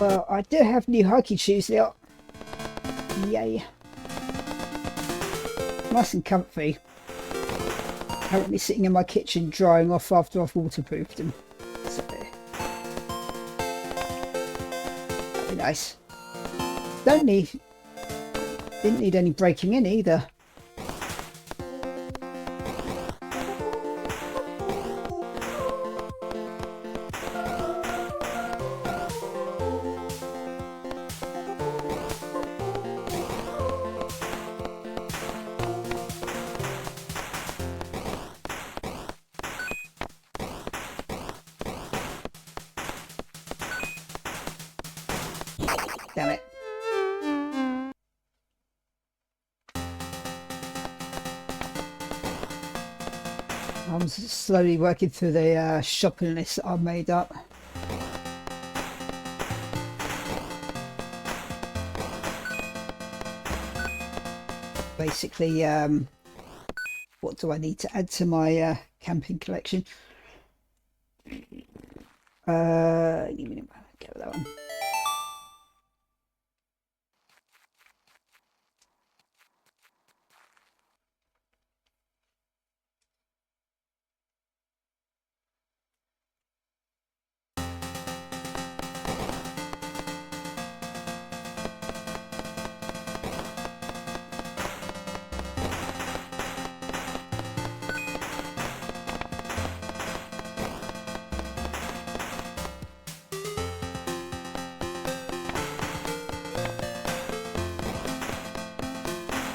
Well, I do have new hiking shoes now. Yay. Nice and comfy. Currently sitting in my kitchen drying off after I've waterproofed them. So that'd be nice. Didn't need any breaking in either. Damn it. I'm slowly working through the shopping list that I've made up. Basically, what do I need to add to my camping collection? Give me a minute, get that one.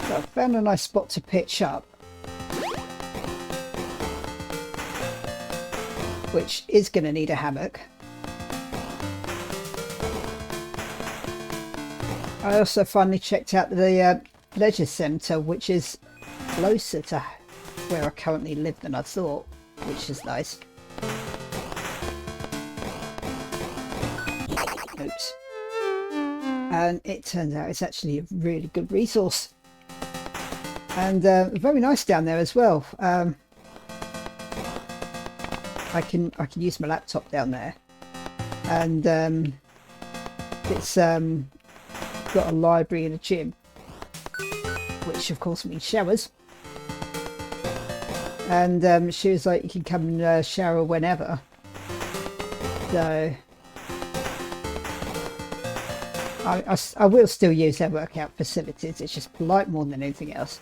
So I found a nice spot to pitch up, which is going to need a hammock. I also finally checked out the leisure centre, which is closer to where I currently live than I thought, which is nice. Oops. And it turns out it's actually a really good resource. And very nice down there as well. I can use my laptop down there, and it's got a library and a gym, which of course means showers. And she was like, you can come and shower whenever. So I will still use their workout facilities. It's just polite more than anything else.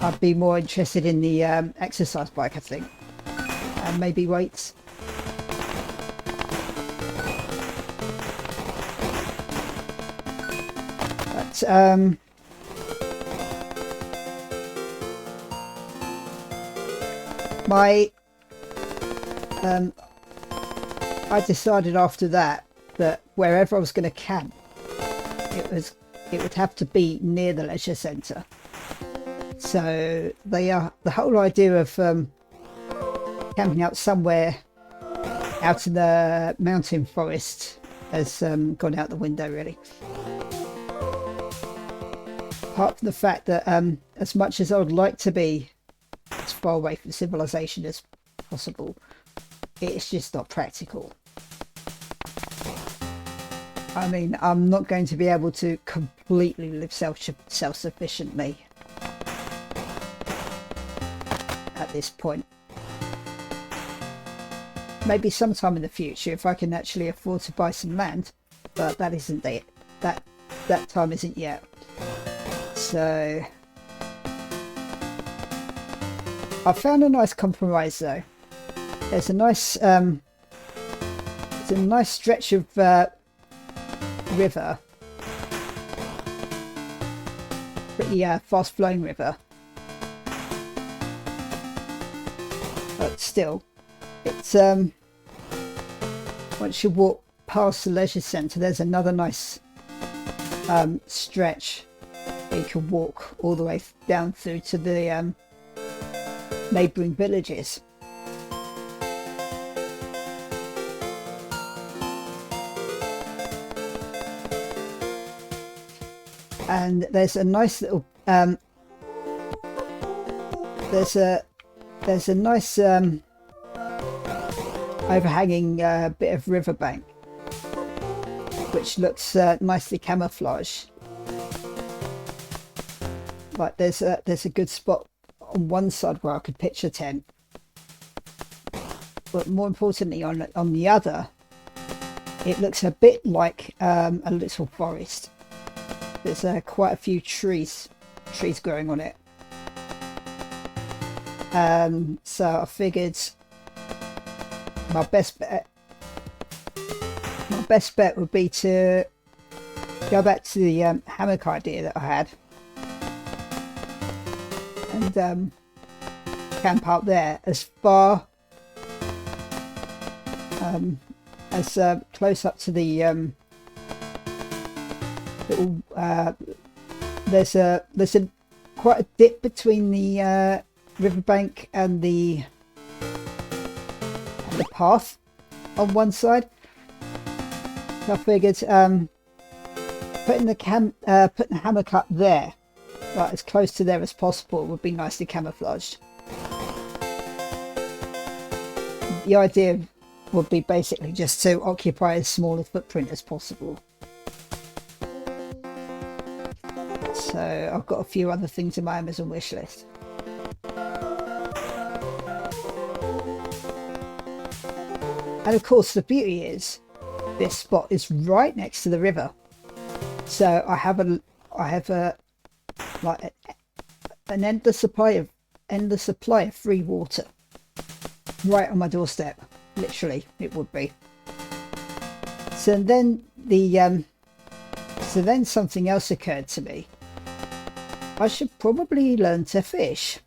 I'd be more interested in the exercise bike, I think, and maybe weights. But I decided after that wherever I was going to camp, it would have to be near the leisure centre. So the whole idea of camping out somewhere out in the mountain forest has gone out the window, really. Apart from the fact that as much as I would like to be as far away from civilization as possible, it's just not practical. I mean, I'm not going to be able to completely live self-sufficiently at this point. Maybe sometime in the future if I can actually afford to buy some land, but that isn't it. That time isn't yet. So I found a nice compromise though. There's a nice stretch of river, pretty fast flowing river, but still it's once you walk past the leisure centre, there's another nice stretch where you can walk all the way down through to the neighbouring villages. And there's a nice little there's a nice overhanging bit of riverbank, which looks nicely camouflaged. Like there's a good spot on one side where I could pitch a tent, but more importantly on the other, it looks a bit like a little forest. There's quite a few trees growing on it. So I figured my best bet would be to go back to the hammock idea that I had and camp up there as far as close up to the little there's a quite a dip between the riverbank and the path on one side. So I figured putting the hammock up there, like as close to there as possible, would be nicely camouflaged. The idea would be basically just to occupy as small a footprint as possible. So I've got a few other things in my Amazon wish list. And of course the beauty is this spot is right next to the river, so I have an endless supply of free water right on my doorstep. Literally, it would be. So then something else occurred to me. I should probably learn to fish.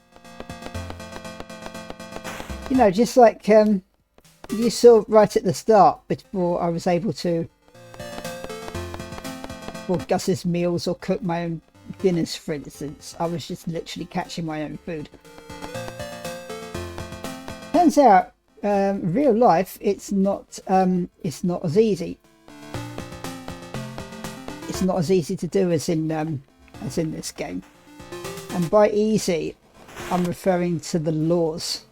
You know, just like you saw right at the start, before I was able to for Gus's meals or cook my own dinners, for instance. I was just literally catching my own food. Turns out real life it's not as easy. It's not as easy to do as in this game. And by easy, I'm referring to the laws.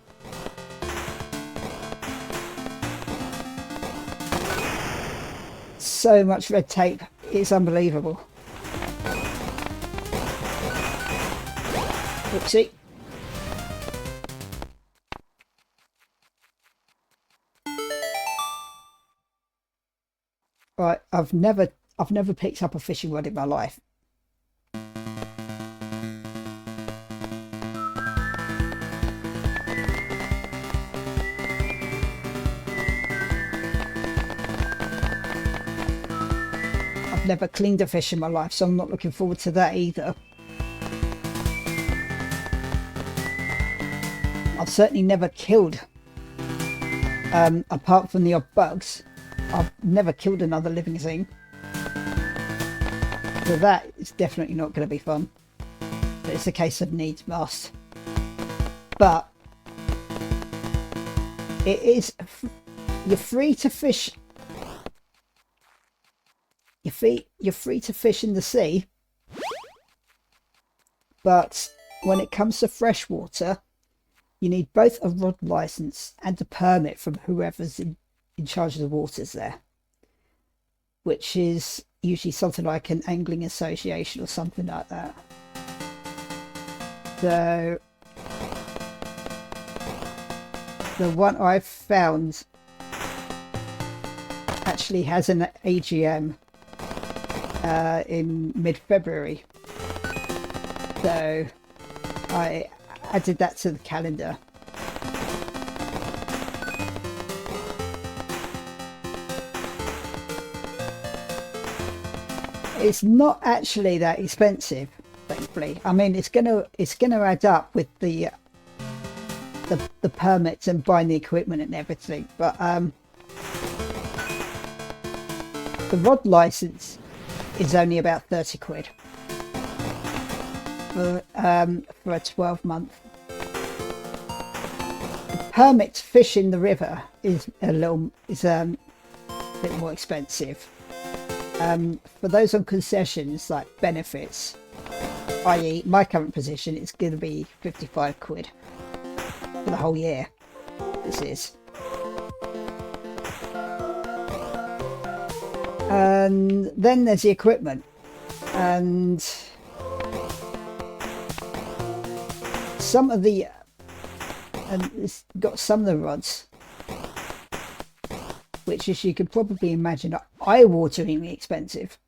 So much red tape, it's unbelievable. Oopsie. Right, I've never picked up a fishing rod in my life. I've never cleaned a fish in my life, so I'm not looking forward to that either. I've certainly never killed, apart from the odd bugs, I've never killed another living thing. So that is definitely not going to be fun. But it's a case of needs must. But it is, you're free to fish. You're free to fish in the sea. But when it comes to freshwater, you need both a rod license and a permit from whoever's in charge of the waters there, which is usually something like an angling association or something like that. So the one I've found actually has an AGM in mid-February, so I added that to the calendar. It's not actually that expensive, thankfully. I mean, it's gonna add up with the permits and buying the equipment and everything, but the rod license is only about 30 quid for a 12-month. The permit to fish in the river is a bit more expensive. For those on concessions like benefits, i.e. my current position, it's going to be 55 quid for the whole year. This is. And then there's the equipment, and some of the and it's got some of the rods, which, as you could probably imagine, are eye-wateringly expensive.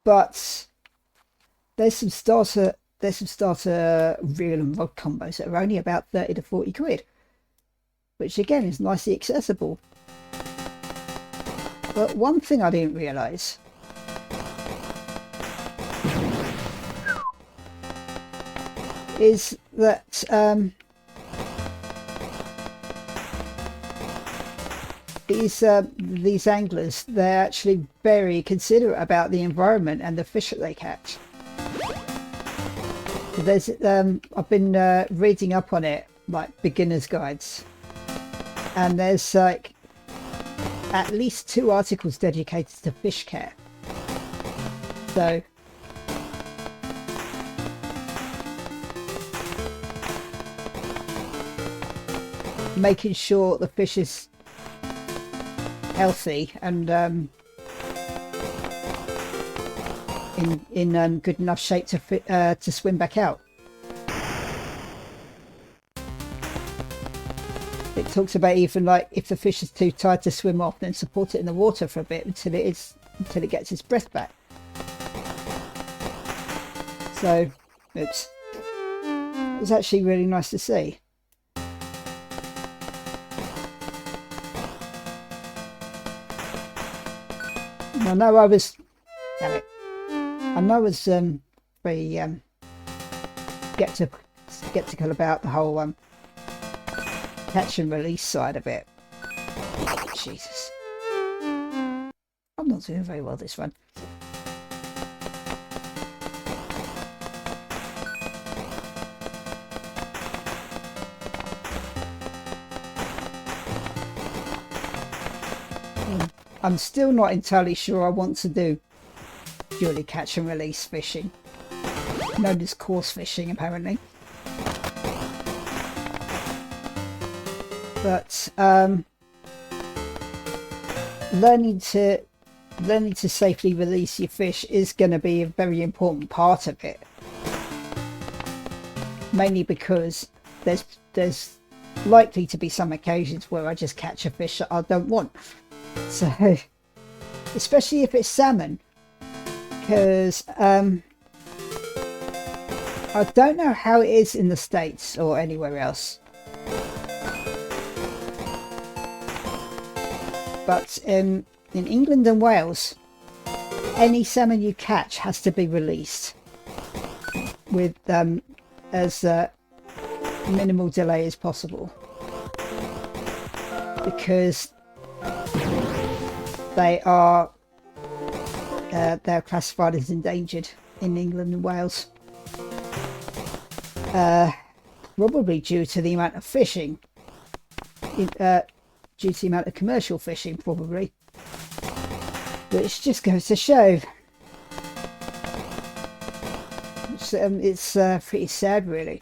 But there's some starter reel and rod combos that are only about 30 to 40 quid, which again is nicely accessible. But one thing I didn't realise is that these anglers, they're actually very considerate about the environment and the fish that they catch. There's I've been reading up on it, like beginner's guides, and there's like at least 2 articles dedicated to fish care. So making sure the fish is healthy and in good enough shape to swim back out. It talks about even like if the fish is too tired to swim off, then support it in the water for a bit until it gets its breath back. So it was actually really nice to see. I know I was very skeptical about the whole catch and release side of it. Jesus, I'm not doing very well this one. I'm still not entirely sure I want to do purely catch and release fishing, known as coarse fishing apparently. But learning to safely release your fish is going to be a very important part of it, mainly because there's likely to be some occasions where I just catch a fish that I don't want. So, especially if it's salmon, because I don't know how it is in the States or anywhere else, but in England and Wales, any salmon you catch has to be released with as minimal delay as possible, because they're classified as endangered in England and Wales, probably due to the amount of fishing, due to the amount of commercial fishing probably, which just goes to show it's pretty sad really.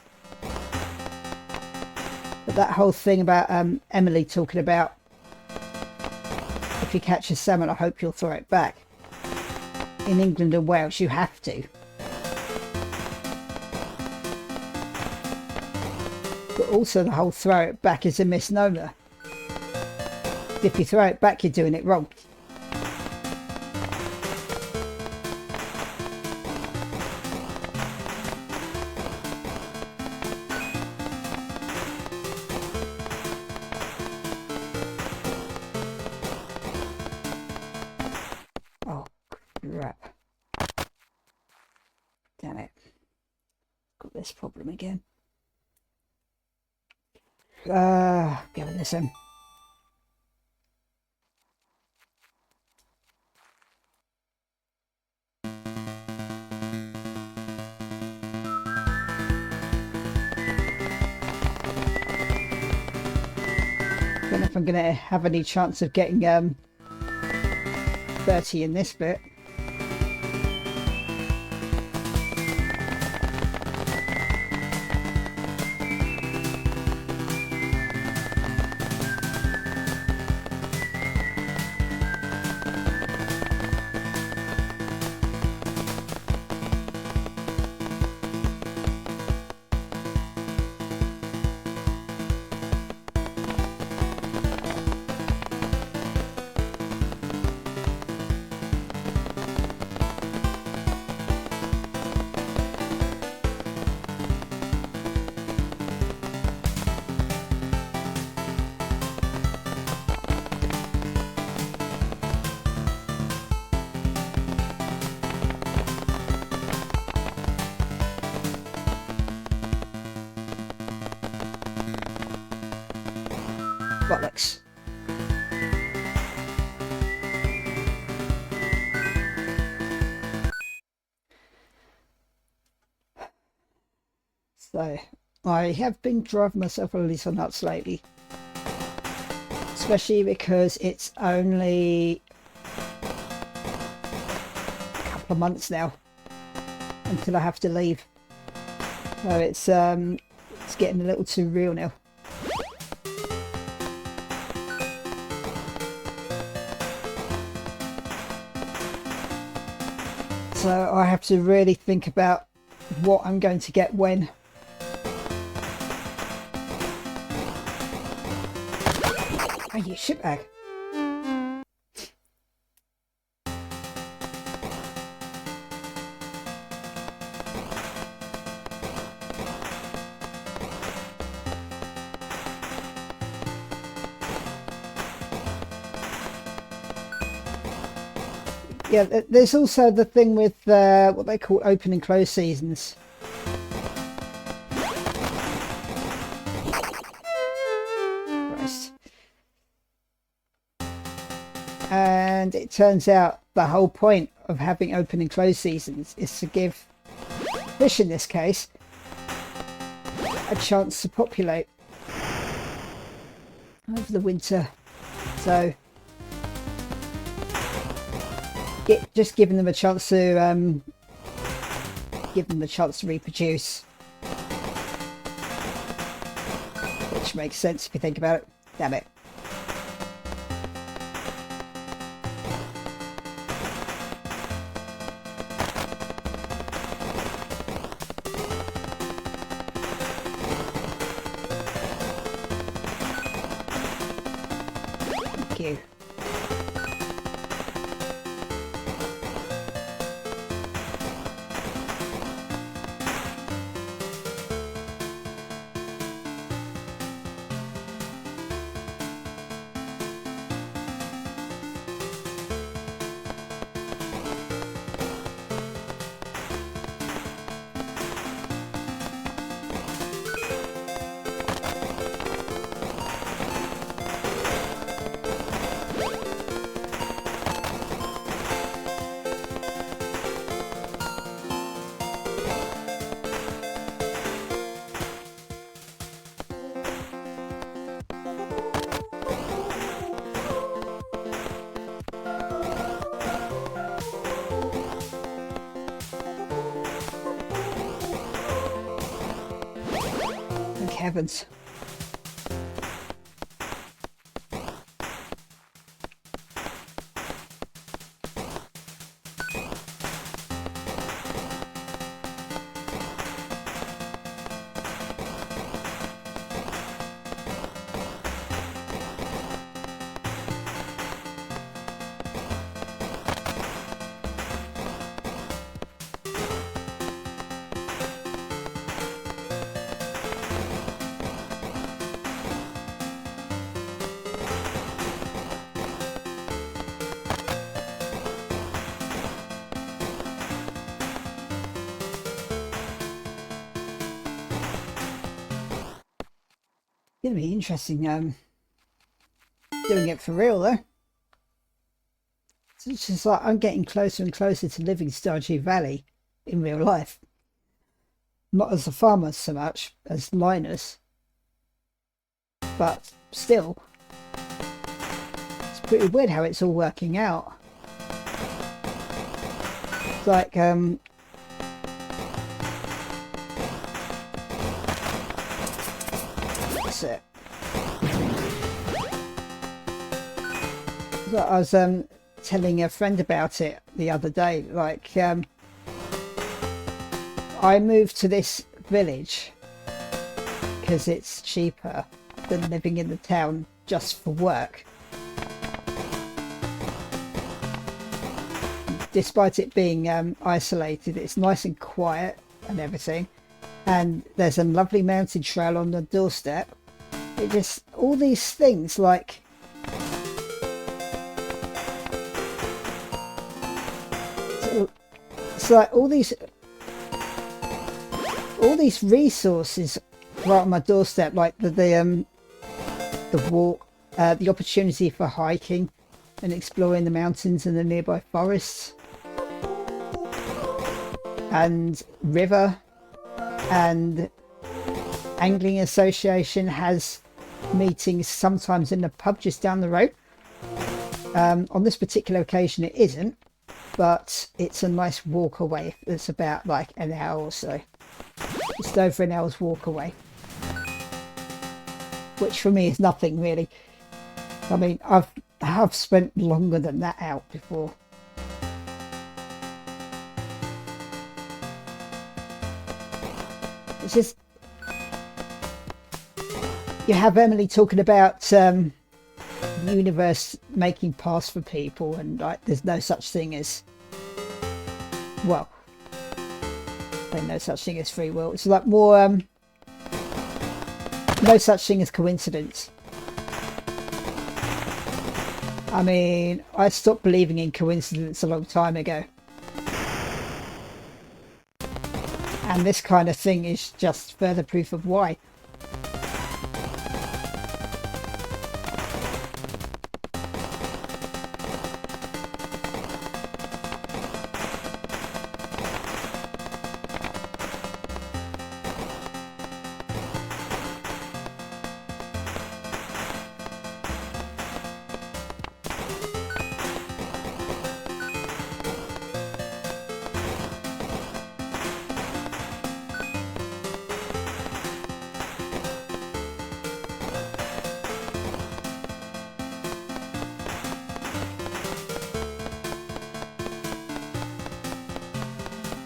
But that whole thing about Emily talking about, if you catch a salmon, I hope you'll throw it back. In England and Wales, you have to. But also the whole throw it back is a misnomer. If you throw it back, you're doing it wrong. Crap. Damn it. Got this problem again. Go with this in. Don't know if I'm going to have any chance of getting 30 in this bit. Bollocks. So I have been driving myself a little nuts lately, especially because it's only a couple of months now until I have to leave. So it's getting a little too real now. So I have to really think about what I'm going to get when. Oh, you shitbag. Yeah, there's also the thing with what they call open and close seasons. Christ. And it turns out the whole point of having open and close seasons is to give fish, in this case, a chance to populate over the winter. So just giving them a chance to reproduce, which makes sense if you think about it. Damn it. Thank you. Heavens. It's gonna be interesting doing it for real though. So it's just like I'm getting closer and closer to living Stardew Valley in real life. Not as a farmer so much as Linus, but still, it's pretty weird how it's all working out. It's like that's it. So I was telling a friend about it the other day. Like I moved to this village because it's cheaper than living in the town just for work. Despite it being isolated, it's nice and quiet and everything. And there's a lovely mountain trail on the doorstep. It just, all these things like it's like all these resources right on my doorstep, like the the opportunity for hiking and exploring the mountains and the nearby forests and river, and angling association has meetings sometimes in the pub just down the road. On this particular occasion it isn't, but it's a nice walk away. It's about like an hour or so, just over an hour's walk away, which for me is nothing really. I mean, I've spent longer than that out before. It's just, you have Emily talking about the universe making paths for people, and like there's no such thing as, well, there's no such thing as free will. It's like more no such thing as coincidence. I mean, I stopped believing in coincidence a long time ago, and this kind of thing is just further proof of why.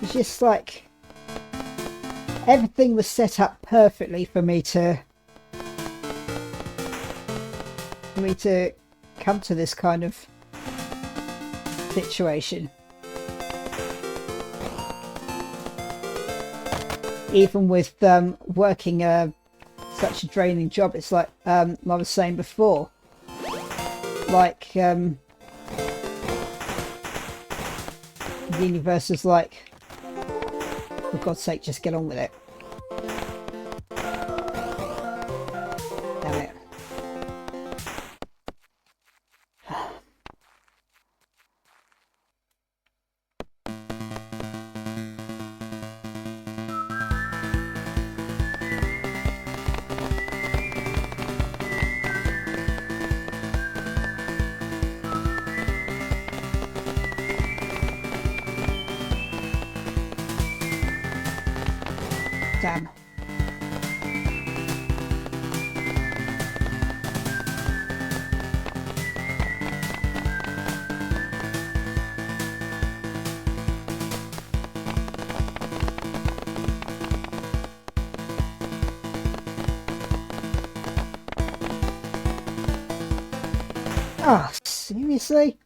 It's just like everything was set up perfectly for me to come to this kind of situation. Even with working such a draining job, it's like I was saying before, like the universe is like, for God's sake, just get on with it. Damn it. Damn. Oh, seriously?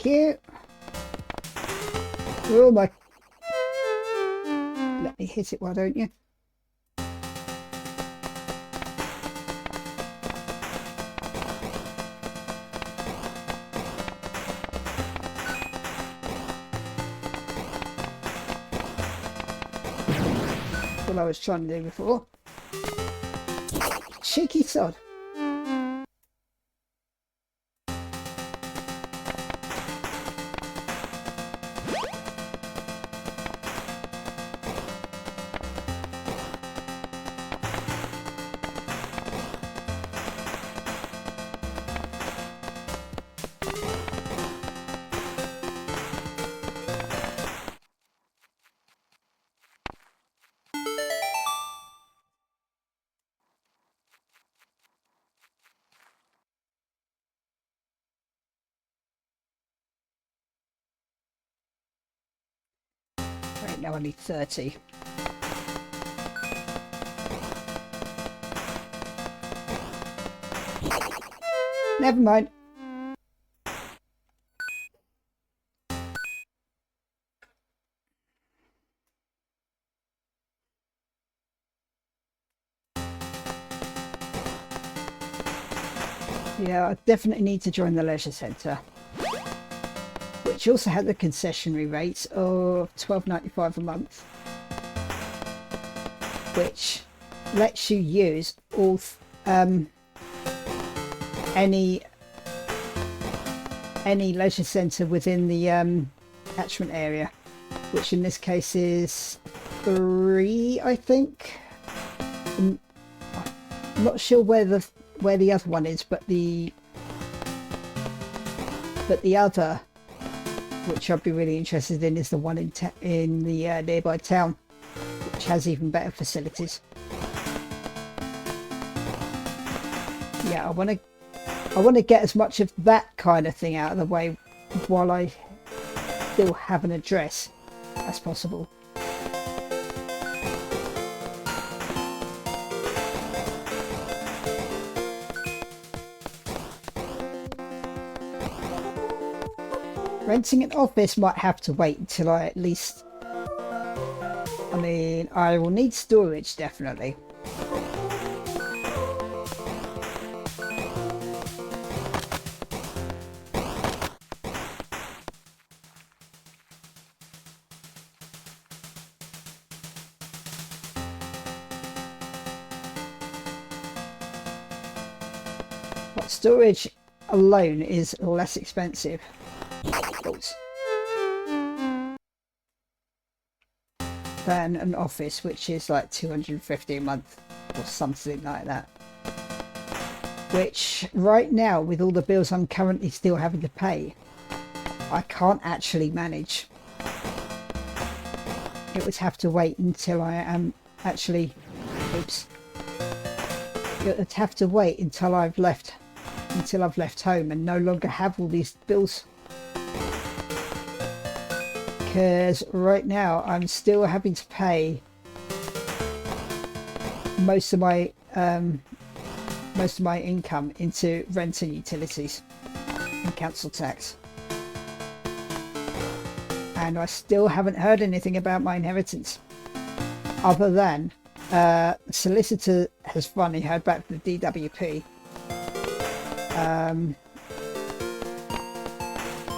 Thank you. Oh my. Let me hit it, why don't you? What I was trying to do before. Cheeky sod. Right, now I need 30. Never mind. Yeah, I definitely need to join the leisure centre, which also had the concessionary rates of $12.95 a month, which lets you use all any leisure centre within the catchment area, which in this case is 3, I think. I'm not sure where the other one is, but the other, which I'd be really interested in, is the one in the nearby town, which has even better facilities. Yeah, I want to get as much of that kind of thing out of the way while I still have an address as possible. Renting an office might have to wait until I I will need storage, definitely. But storage alone is less expensive than an office, which is like $250 a month or something like that, which right now, with all the bills I'm currently still having to pay, I can't actually manage. It would have to wait until I am actually it would have to wait until I've left home and no longer have all these bills, because right now I'm still having to pay most of my income into rent and utilities and council tax, and I still haven't heard anything about my inheritance, other than the solicitor has finally heard back from the DWP.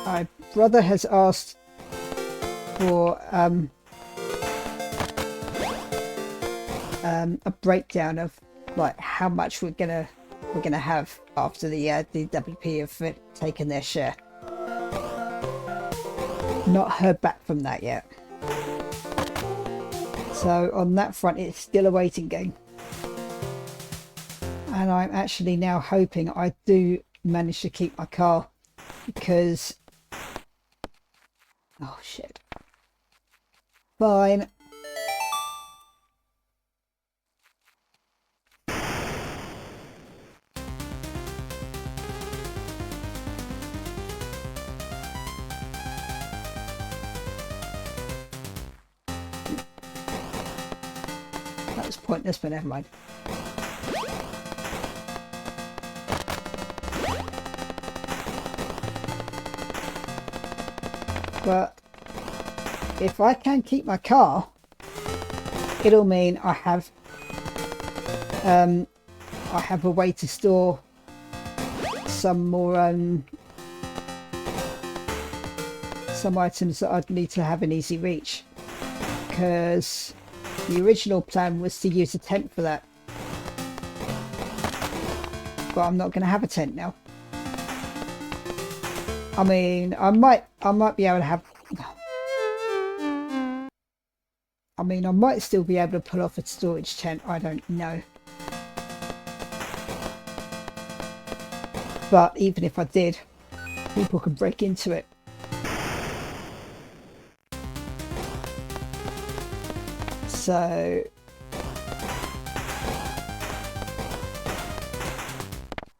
My brother has asked for a breakdown of like how much we're gonna have after the DWP have taken their share. Not heard back from that yet, so on that front it's still a waiting game, and I'm actually now hoping I do manage to keep my car, because oh shit, fine. That was pointless, but never mind. if I can keep my car, it'll mean I have a way to store some more some items that I'd need to have in easy reach, because the original plan was to use a tent for that, but I'm not going to have a tent now. I mean, I might be able to have, I mean, I might still be able to pull off a storage tent, I don't know. But even if I did, people can break into it. So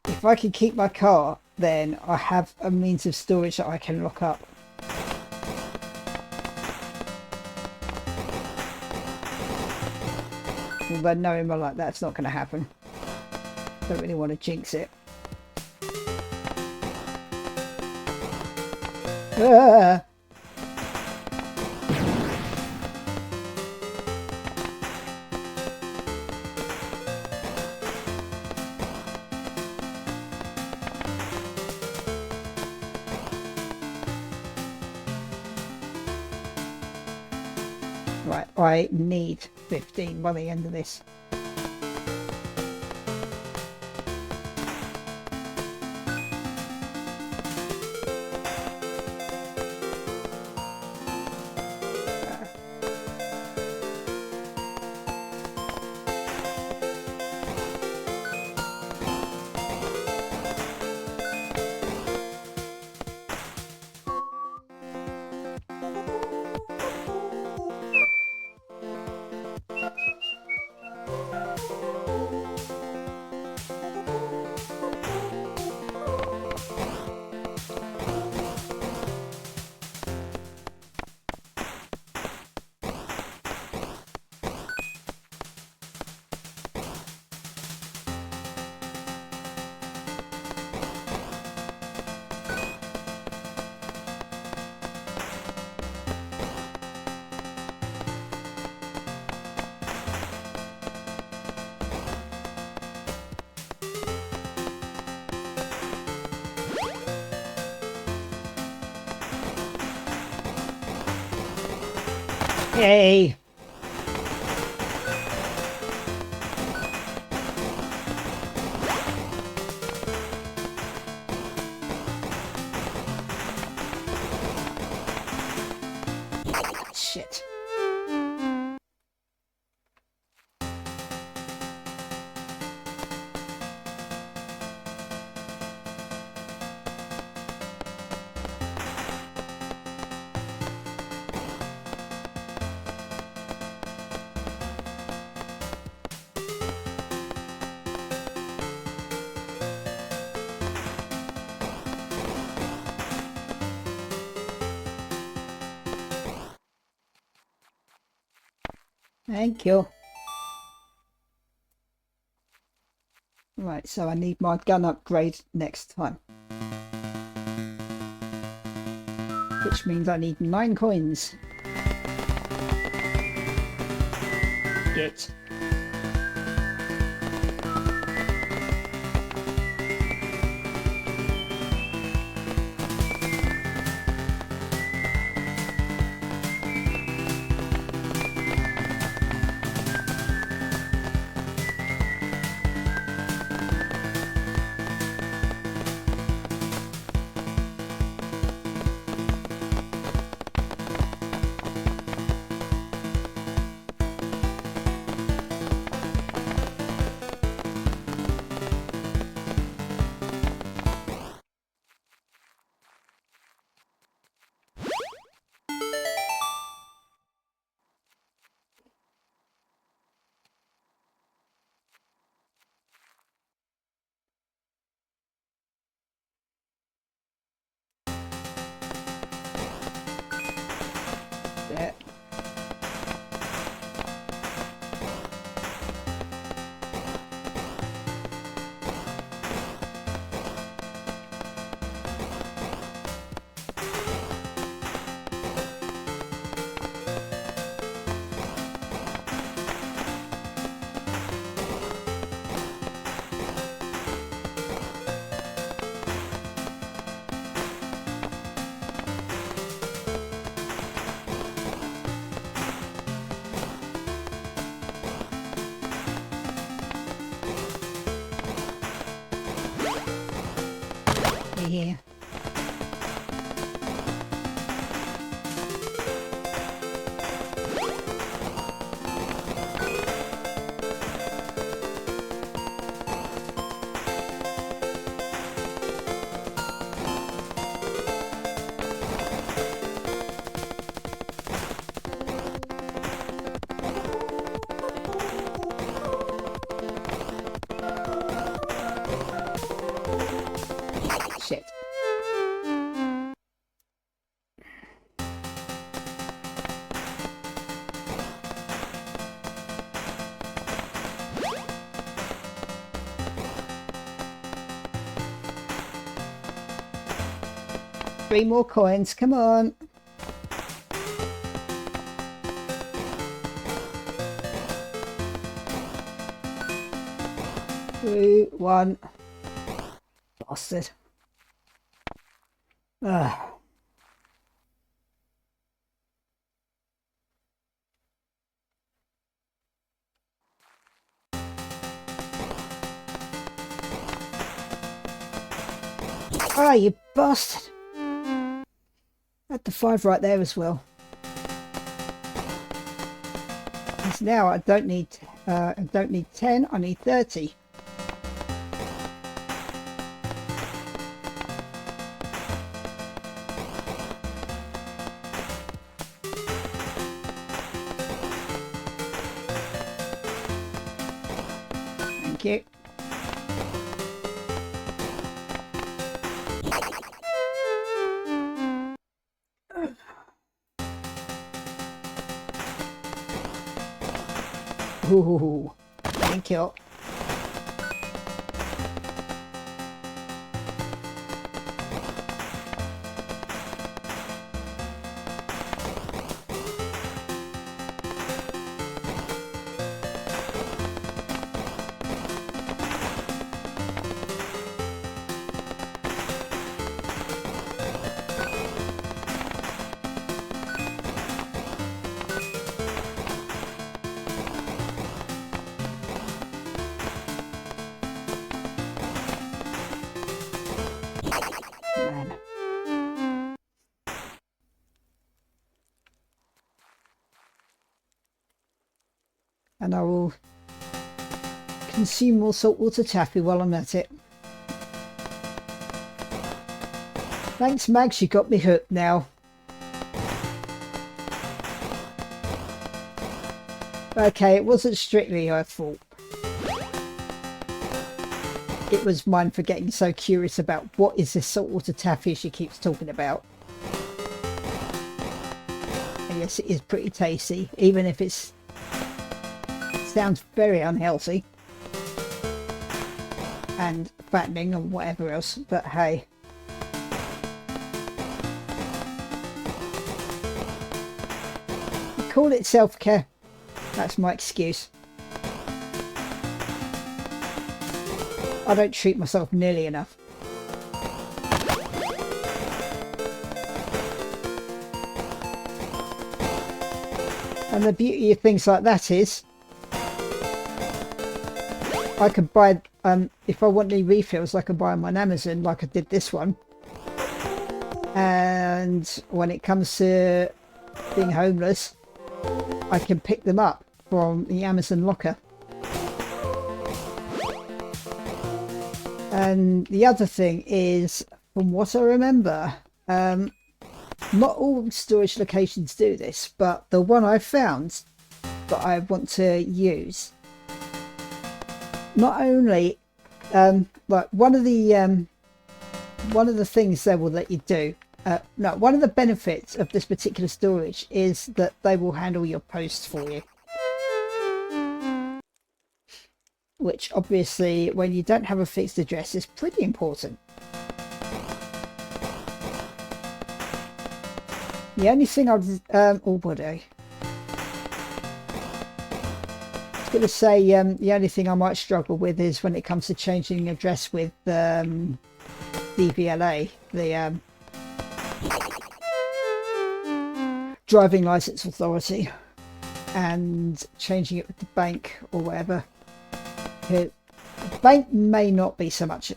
if I can keep my car, then I have a means of storage that I can lock up. Although knowing me like that's not going to happen. Don't really want to jinx it. Ah! Right, I need 15 by the end of this. Yay! Shit. Thank you. Right, so I need my gun upgrade next time. Which means I need 9 coins. Get. here. Shit. Three more coins, come on. Two, one. Bastard. Ugh. Ah, you bastard. Had the 5 right there as well. Because now I don't need 10, I need 30. Thank you. Ooh, thank you. Man. And I will consume more saltwater taffy while I'm at it. Thanks, Mags, you got me hooked now. Okay, it wasn't strictly her fault. It was mine for getting so curious about what is this saltwater taffy she keeps talking about. And yes, it is pretty tasty, even if it sounds very unhealthy and fattening and whatever else, but hey. I call it self-care. That's my excuse. I don't treat myself nearly enough. And the beauty of things like that is I could buy, if I want any refills, I can buy them on Amazon like I did this one. And when it comes to being homeless, I can pick them up from the Amazon locker. And the other thing is, from what I remember, not all storage locations do this, but the one I found that I want to use, not only like one of the things they will let you do, no, one of the benefits of this particular storage is that they will handle your posts for you. Which obviously, when you don't have a fixed address, is pretty important. The only thing I'd oh body. I was going to say the only thing I might struggle with is when it comes to changing address with DVLA, the driving license authority, and changing it with the bank or whatever. The bank may not be so much a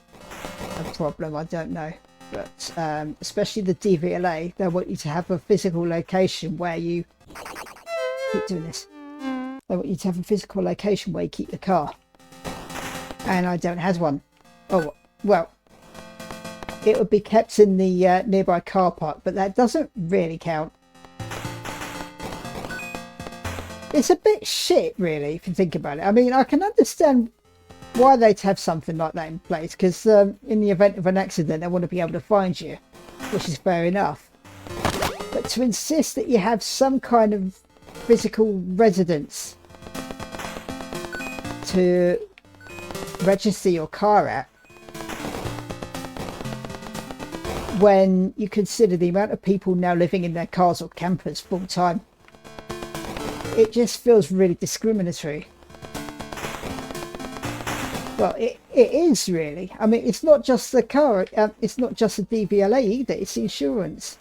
problem, I don't know. but especially the DVLA, they want you to have a physical location where you keep doing this. They want you to have a physical location where you keep the car, and I don't have one. Oh well, it would be kept in the nearby car park, but that doesn't really count. It's a bit shit, really, if you think about it. I mean, I can understand why they'd have something like that in place, because in the event of an accident, they want to be able to find you, which is fair enough. But to insist that you have some kind of physical residence to register your car at, when you consider the amount of people now living in their cars or campers full time, it just feels really discriminatory. Well, it is really. I mean, it's not just the car, it's not just the DVLA either, it's insurance.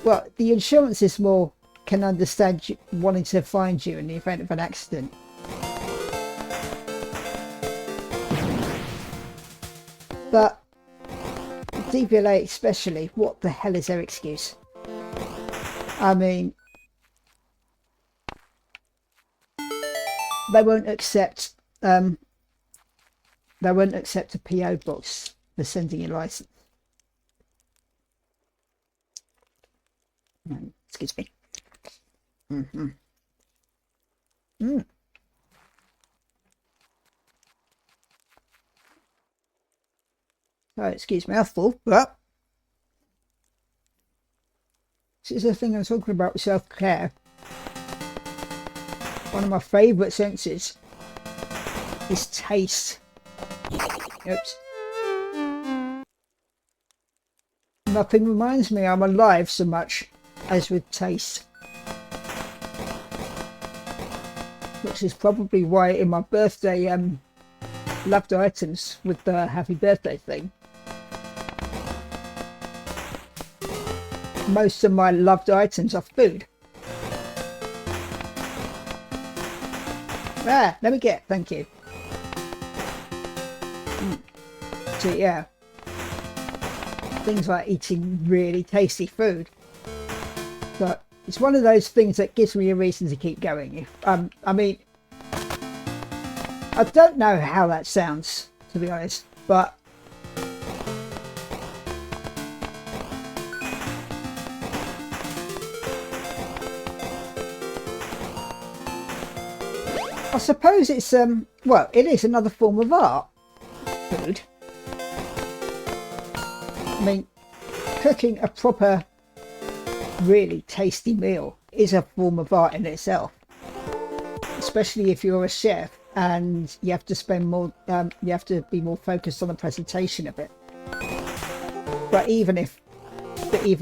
Well, the insurance is more, can understand you wanting to find you in the event of an accident. But DVLA especially, what the hell is their excuse? I mean, they won't accept a PO box for sending your license. Excuse me. Oh, excuse me, mouthful, but this is the thing I'm talking about with self-care. One of my favourite senses is taste. Oops. Nothing reminds me I'm alive so much as with taste. Which is probably why in my birthday loved items with the happy birthday thing, most of my loved items are food. Ah, let me get, thank you. So yeah, things like eating really tasty food. But it's one of those things that gives me a reason to keep going. I mean, I don't know how that sounds, to be honest, but I suppose it's well, it is another form of art. Food. I mean, cooking a proper, really tasty meal is a form of art in itself. Especially if you're a chef and you have to spend more, you have to be more focused on the presentation of it. But even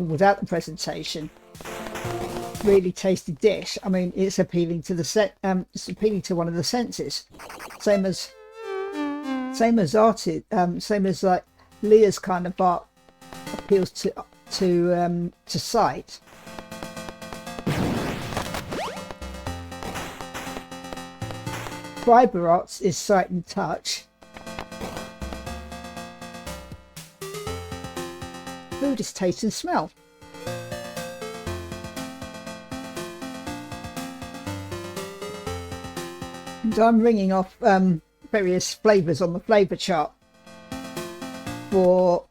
without the presentation, really tasty dish, I mean, it's appealing to the it's appealing to one of the senses, same as art is, same as like Leah's kind of art appeals to sight. Fibre arts is sight and touch. Food is taste and smell. And I'm ringing off various flavours on the flavour chart for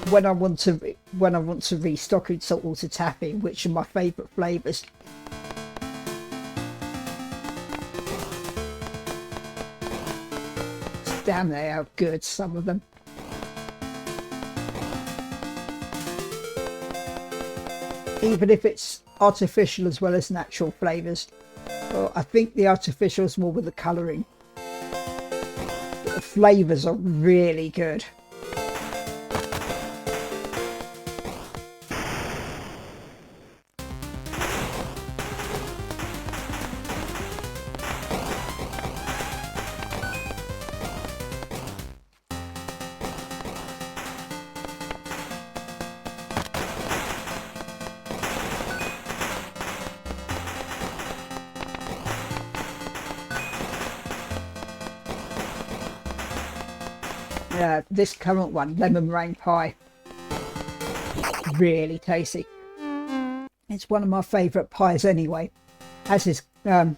when I want to restock in saltwater taffy, which are my favourite flavours. Damn, they are good, some of them. Even if it's artificial as well as natural flavours. Well, I think the artificial is more with the colouring. But the flavours are really good. This current one, lemon meringue pie. really tasty. It's one of my favourite pies anyway. As is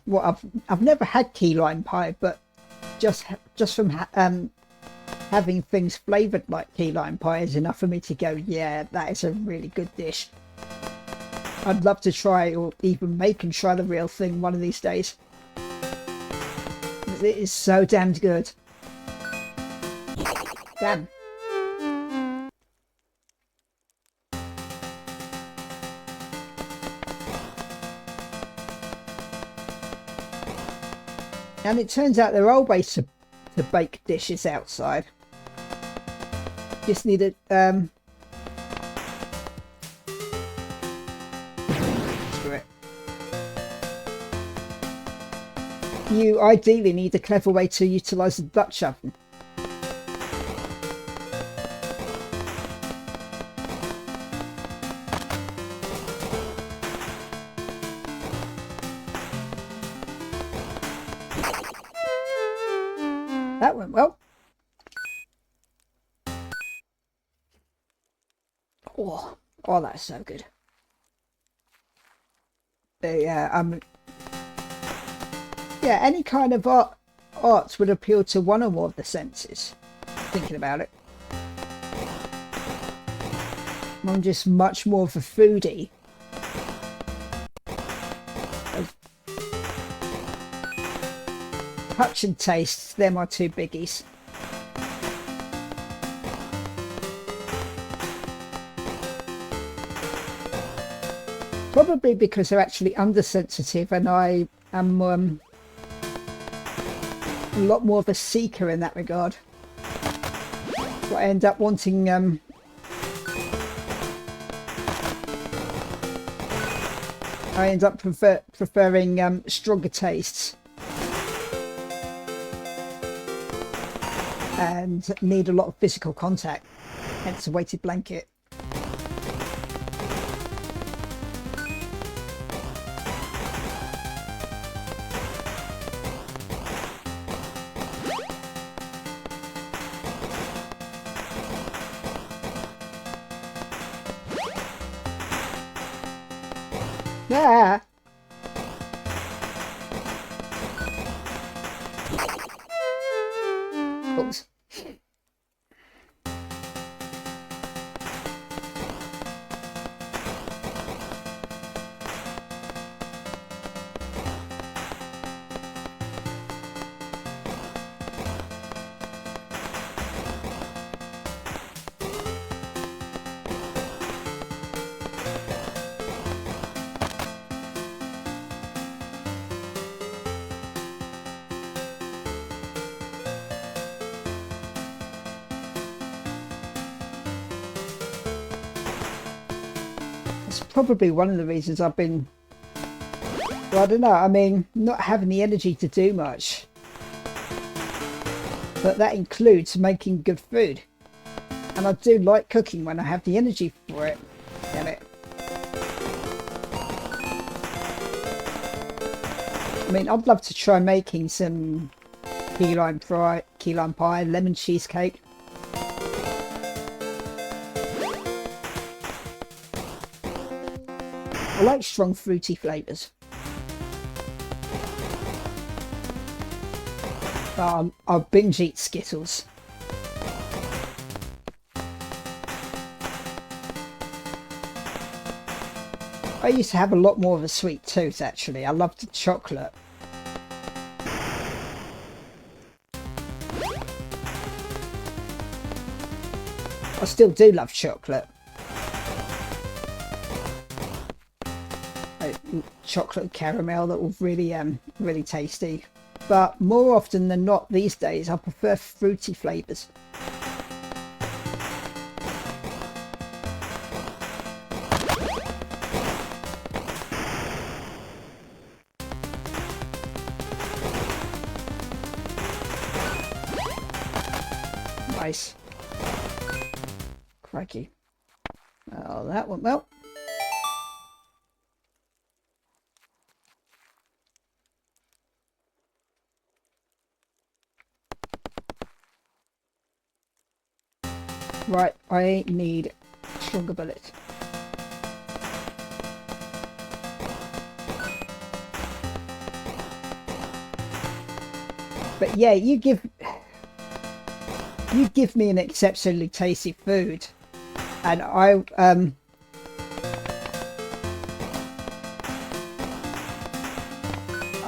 what I've never had key lime pie, but just from having things flavoured like key lime pie is enough for me to go, yeah, that is a really good dish. I'd love to try, or even make and try the real thing one of these days. It is so damned good. Damn. And it turns out there are ways to bake dishes outside. Just need a screw it. You ideally need a clever way to utilise the Dutch oven. That went well. Oh, that's so good. Yeah, yeah, any kind of art would appeal to one or more of the senses. Thinking about it, I'm just much more of a foodie. Touch and taste, they're my two biggies. Probably because they're actually undersensitive, and I am a lot more of a seeker in that regard. So I end up wanting preferring stronger tastes. And need a lot of physical contact, hence a weighted blanket. Yeah. Oops. It's probably one of the reasons I've been, well, I don't know, I mean, not having the energy to do much. But that includes making good food. And I do like cooking when I have the energy for it. Damn it. I mean, I'd love to try making some key lime pie, lemon cheesecake. I like strong fruity flavours. I'll binge eat Skittles. I used to have a lot more of a sweet tooth, actually. I loved chocolate. I still do love chocolate. Chocolate caramel, that was really really tasty. But more often than not these days I prefer fruity flavours. Nice. Crikey. Oh, that went well. Right, I need stronger bullets. But yeah, you give me an exceptionally tasty food, and I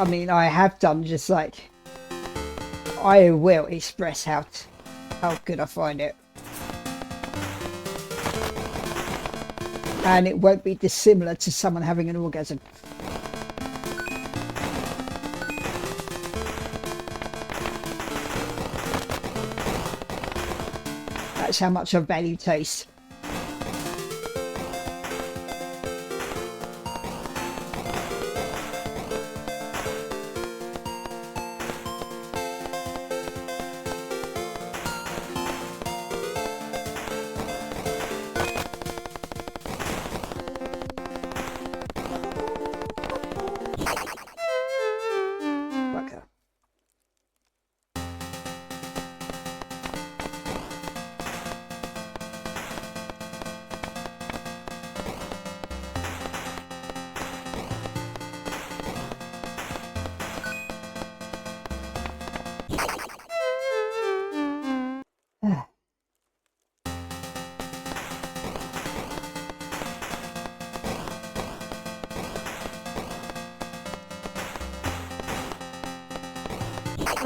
mean, I have done just like, I will express how good I find it. And it won't be dissimilar to someone having an orgasm. That's how much I value taste.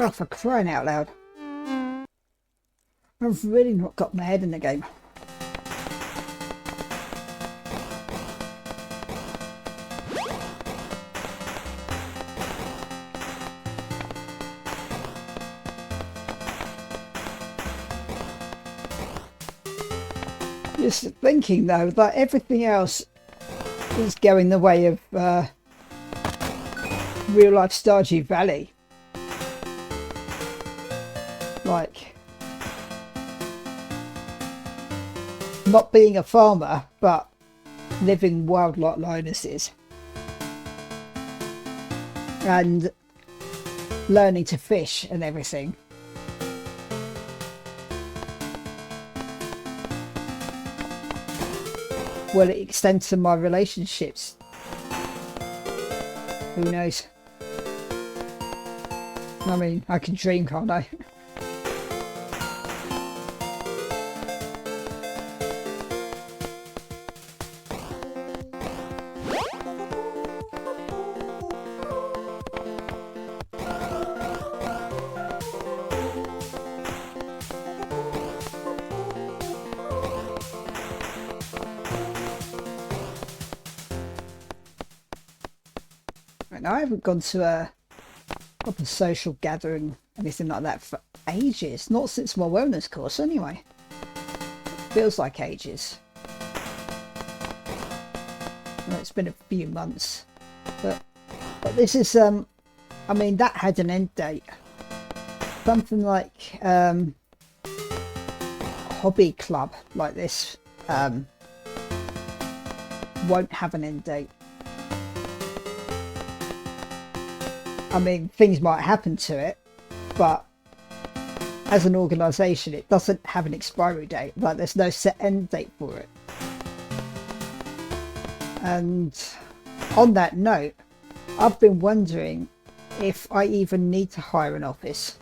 Oh, for crying out loud. I've really not got my head in the game. Just thinking though, that everything else is going the way of real life Stardew Valley. Like, not being a farmer, but living wild like Linus is. And learning to fish and everything. Will it extend to my relationships? Who knows? I mean, I can dream, can't I? I haven't gone to a proper social gathering, anything like that for ages. Not since my wellness course anyway. Feels like ages. Well, it's been a few months. But this is, I mean, that had an end date. Something like hobby club like this won't have an end date. I mean, things might happen to it, but as an organisation, it doesn't have an expiry date. Like, there's no set end date for it. And on that note, I've been wondering if I even need to hire an office.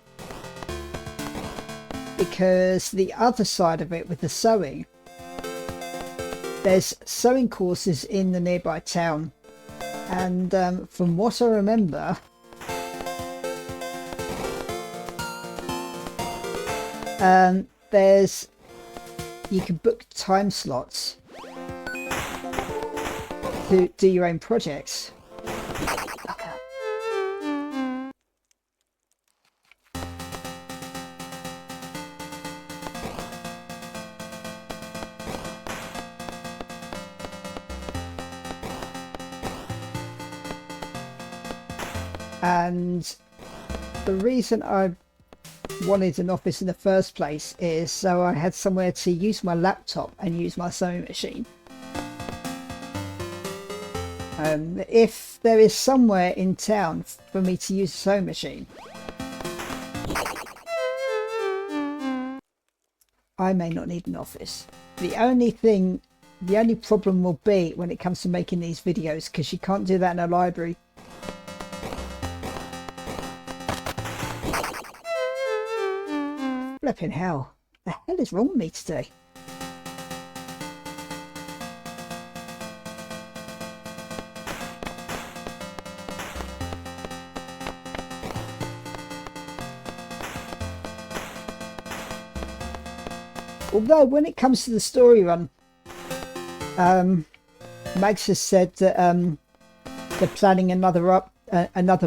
Because the other side of it with the sewing, there's sewing courses in the nearby town. And from what I remember, you can book time slots to do your own projects. Okay. And the reason I wanted an office in the first place is so I had somewhere to use my laptop and use my sewing machine. If there is somewhere in town for me to use a sewing machine, I may not need an office. The only problem will be when it comes to making these videos, because you can't do that in a library. Flipping hell. The hell is wrong with me today? Although when it comes to the story run, Max has said that they're planning another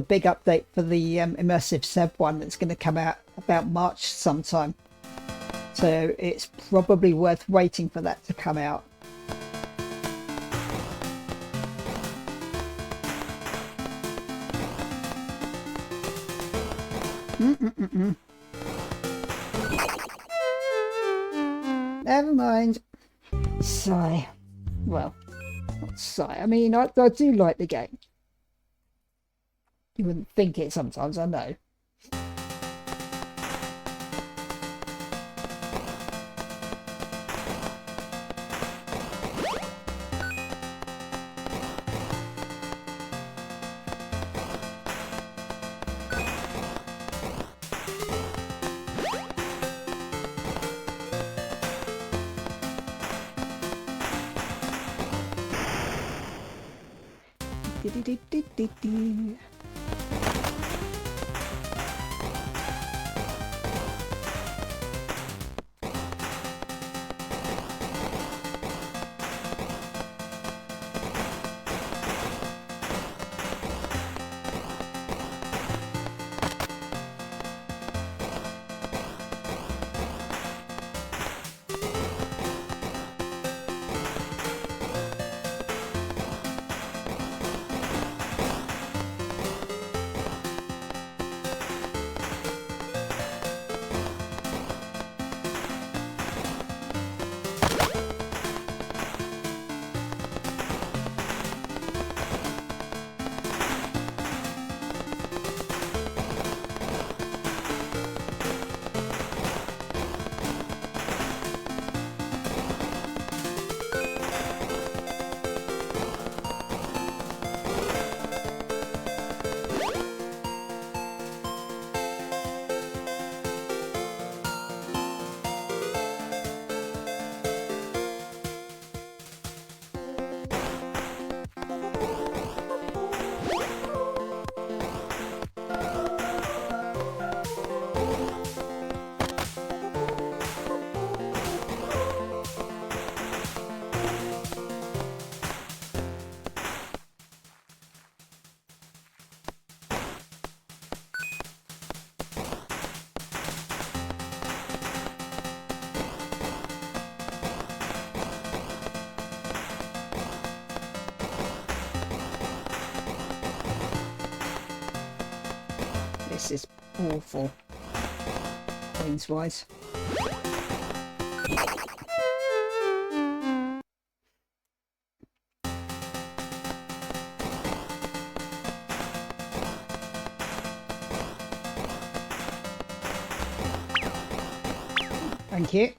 big update for the immersive Sev one that's going to come out about March sometime. So it's probably worth waiting for that to come out. Never mind. Sigh. Well, not sigh. I mean, I do like the game. You wouldn't think it sometimes, I know. This is awful, points-wise. Thank you.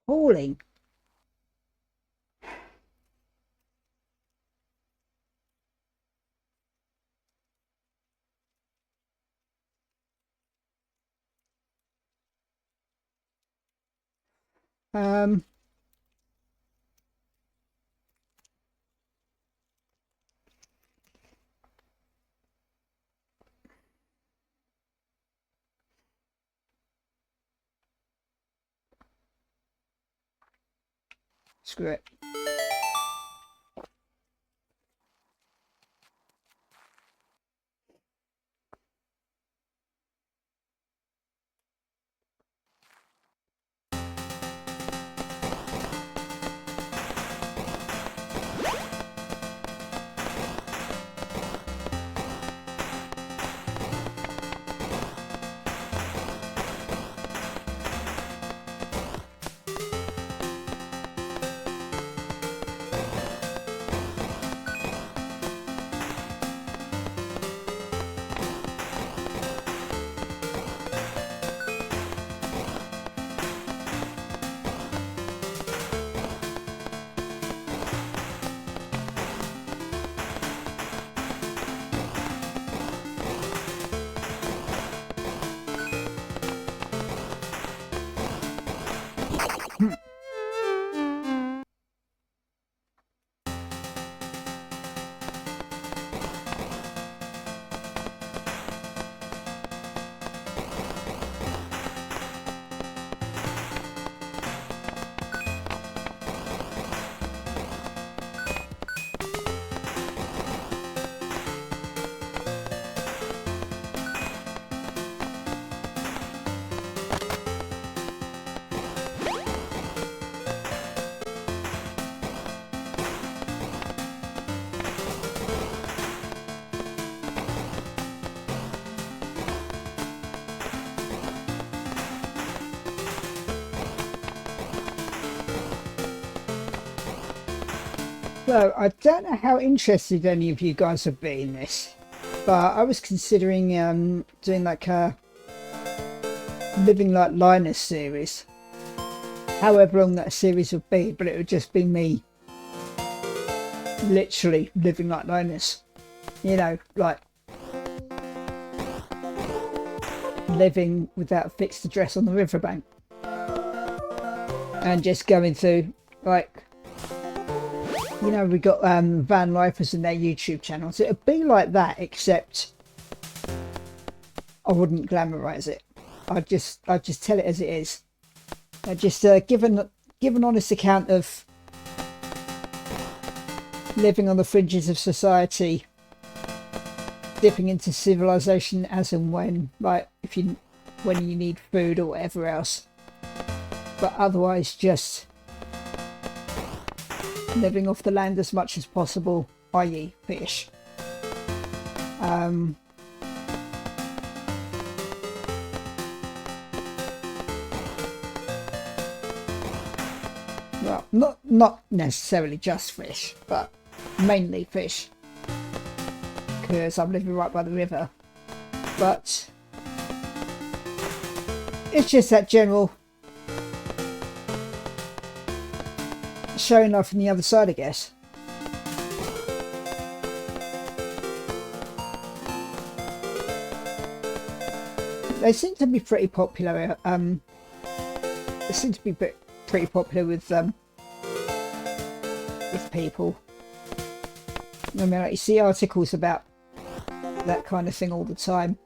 Appalling. Um, Screw it. So I don't know how interested any of you guys would be in this, but I was considering doing like a Living Like Linus series. However long that series would be, but it would just be me literally living like Linus. You know, like living without a fixed address on the riverbank. And just going through, like, you know, we got van lifers and their YouTube channels. It'd be like that, except I wouldn't glamorize it. I'd just tell it as it is. I'd just give an honest account of living on the fringes of society, dipping into civilization as and when, like when you need food or whatever else. But otherwise, just living off the land as much as possible, i.e. fish. Well, not necessarily just fish, but mainly fish, because I'm living right by the river. But it's just that general showing off from the other side, I guess. They seem to be pretty popular. They seem to be pretty popular with people. I mean, like, you see articles about that kind of thing all the time.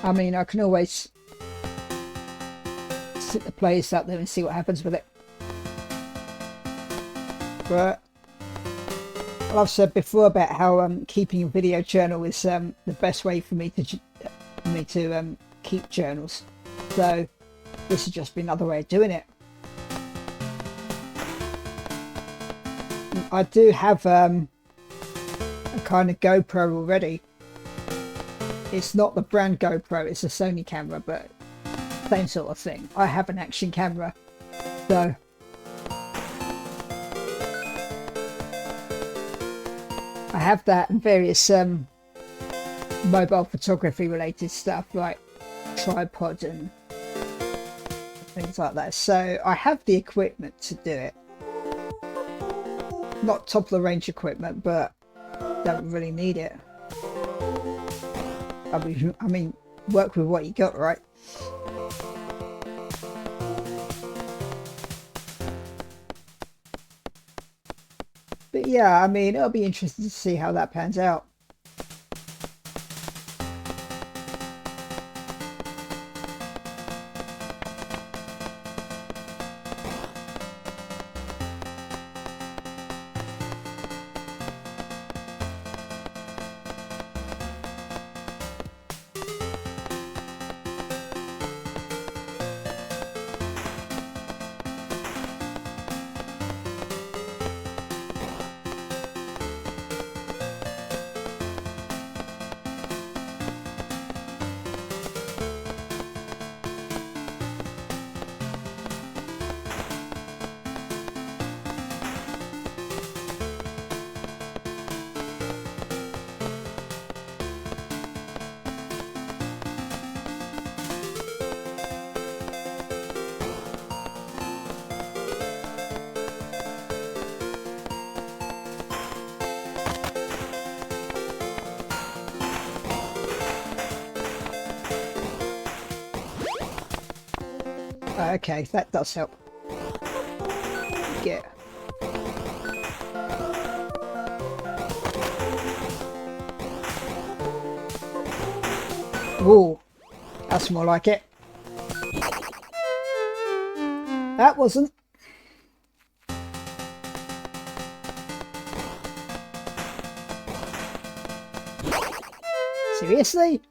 I mean, I can always sit the place up there and see what happens with it. But I've said before about how keeping a video journal is the best way for me to keep journals. So this has just been another way of doing it. I do have a kind of GoPro already. It's not the brand GoPro, it's a Sony camera, but same sort of thing. I have an action camera, so I have that and various mobile photography related stuff like tripod and things like that. So I have the equipment to do it. Not top of the range equipment, but don't really need it. I mean, work with what you got, right? But yeah, I mean, it'll be interesting to see how that pans out. Okay, that does help. Get. Whoa, that's more like it. That wasn't. Seriously?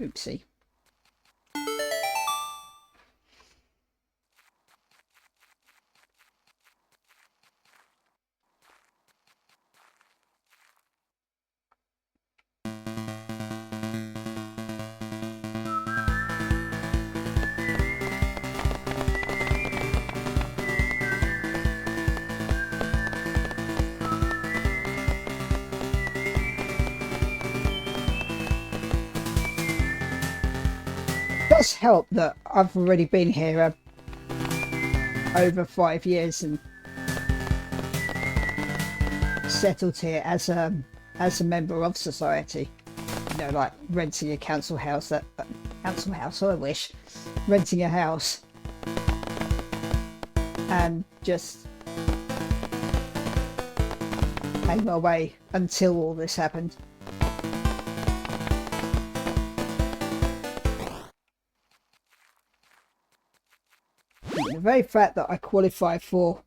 Oopsie. Does help that I've already been here over 5 years and settled here as a member of society. You know, like renting a council house. Council house, I wish. Renting a house and just paying my way until all this happened. The very fact that I qualify for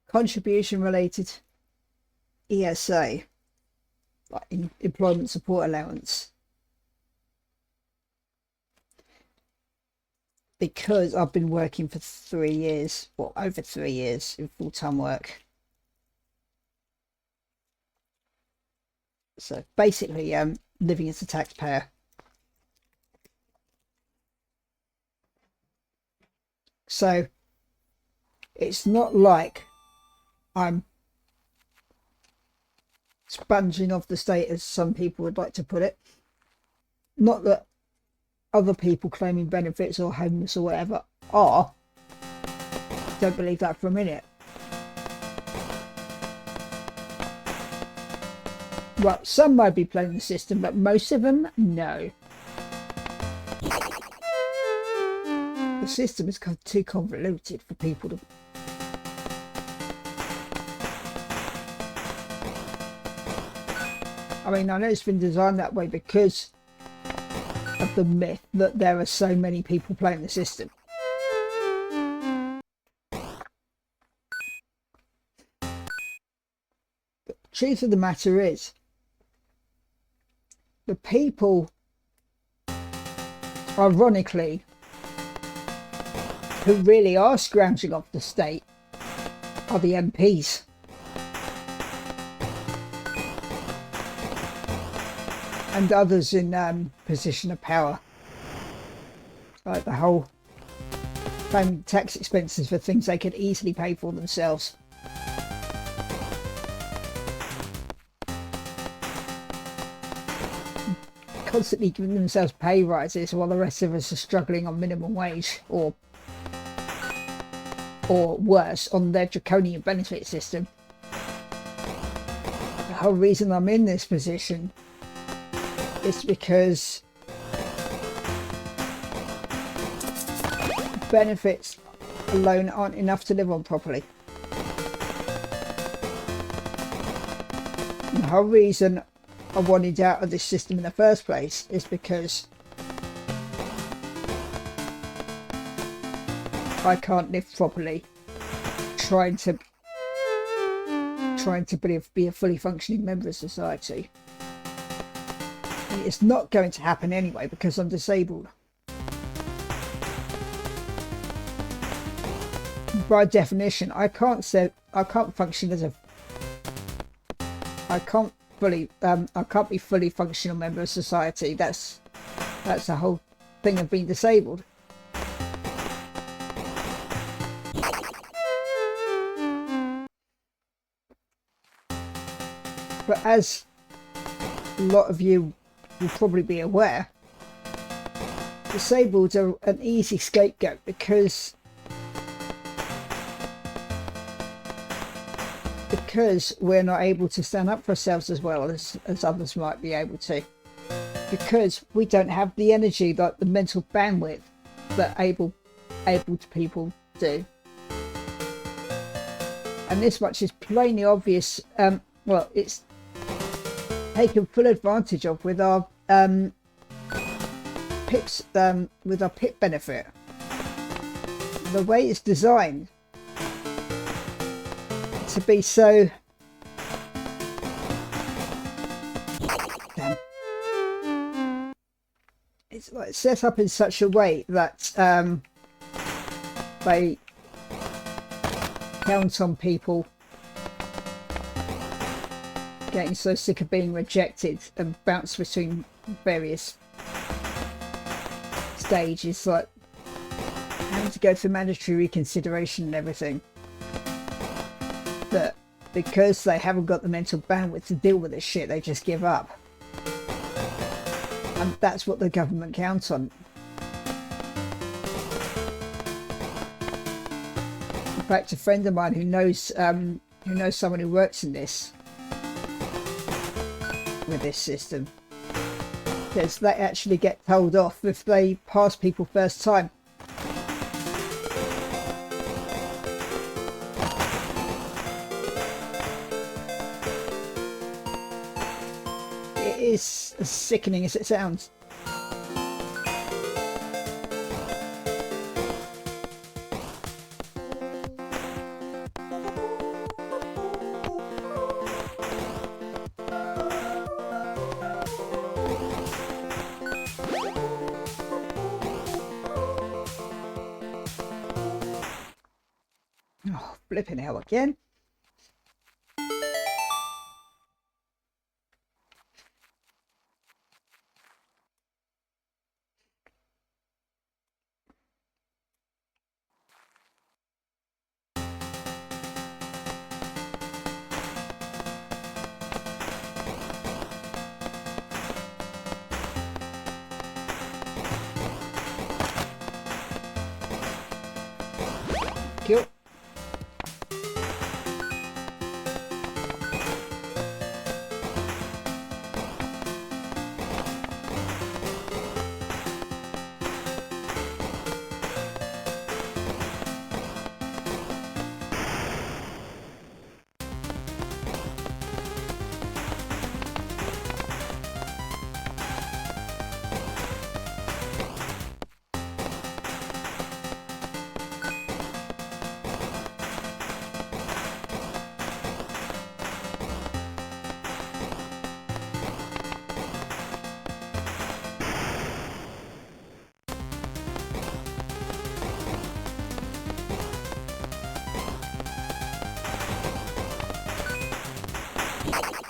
contribution related ESA, like employment support allowance, because I've been working for 3 years, or over 3 years in full-time work. So basically living as a taxpayer. So it's not like I'm sponging off the state, as some people would like to put it. Not that other people claiming benefits or homeless or whatever are. Don't believe that for a minute. Well, some might be playing the system, but most of them, no. The system is too convoluted for people to... I mean, I know it's been designed that way because of the myth that there are so many people playing the system. But the truth of the matter is, the people, ironically, who really are scrounging off the state are the MPs. and others in position of power, like the whole paying tax expenses for things they could easily pay for themselves. Constantly giving themselves pay rises while the rest of us are struggling on minimum wage or worse, on their draconian benefit system. The whole reason I'm in this position is because benefits alone aren't enough to live on properly. And the whole reason I wanted out of this system in the first place is because I can't live properly trying to be a fully functioning member of society. And it's not going to happen anyway because I'm disabled. By definition, I can't function as a I can't be fully functional member of society. That's the whole thing of being disabled. But as a lot of you will probably be aware, disabled are an easy scapegoat because we're not able to stand up for ourselves as well as others might be able to, because we don't have the energy, like the mental bandwidth that able people do. And this much is plainly obvious. Well, it's taken full advantage of with our PIPs, with our PIP benefit. The way it's designed to be so it's like set up in such a way that they count on people getting so sick of being rejected and bounce between various stages, like having to go through mandatory reconsideration and everything, that because they haven't got the mental bandwidth to deal with this shit, they just give up. And that's what the government counts on. In fact, a friend of mine who knows someone who works in this, with this system, says they actually get told off if they pass people first time. It is as sickening as it sounds. Oh, flipping hell again. Cool.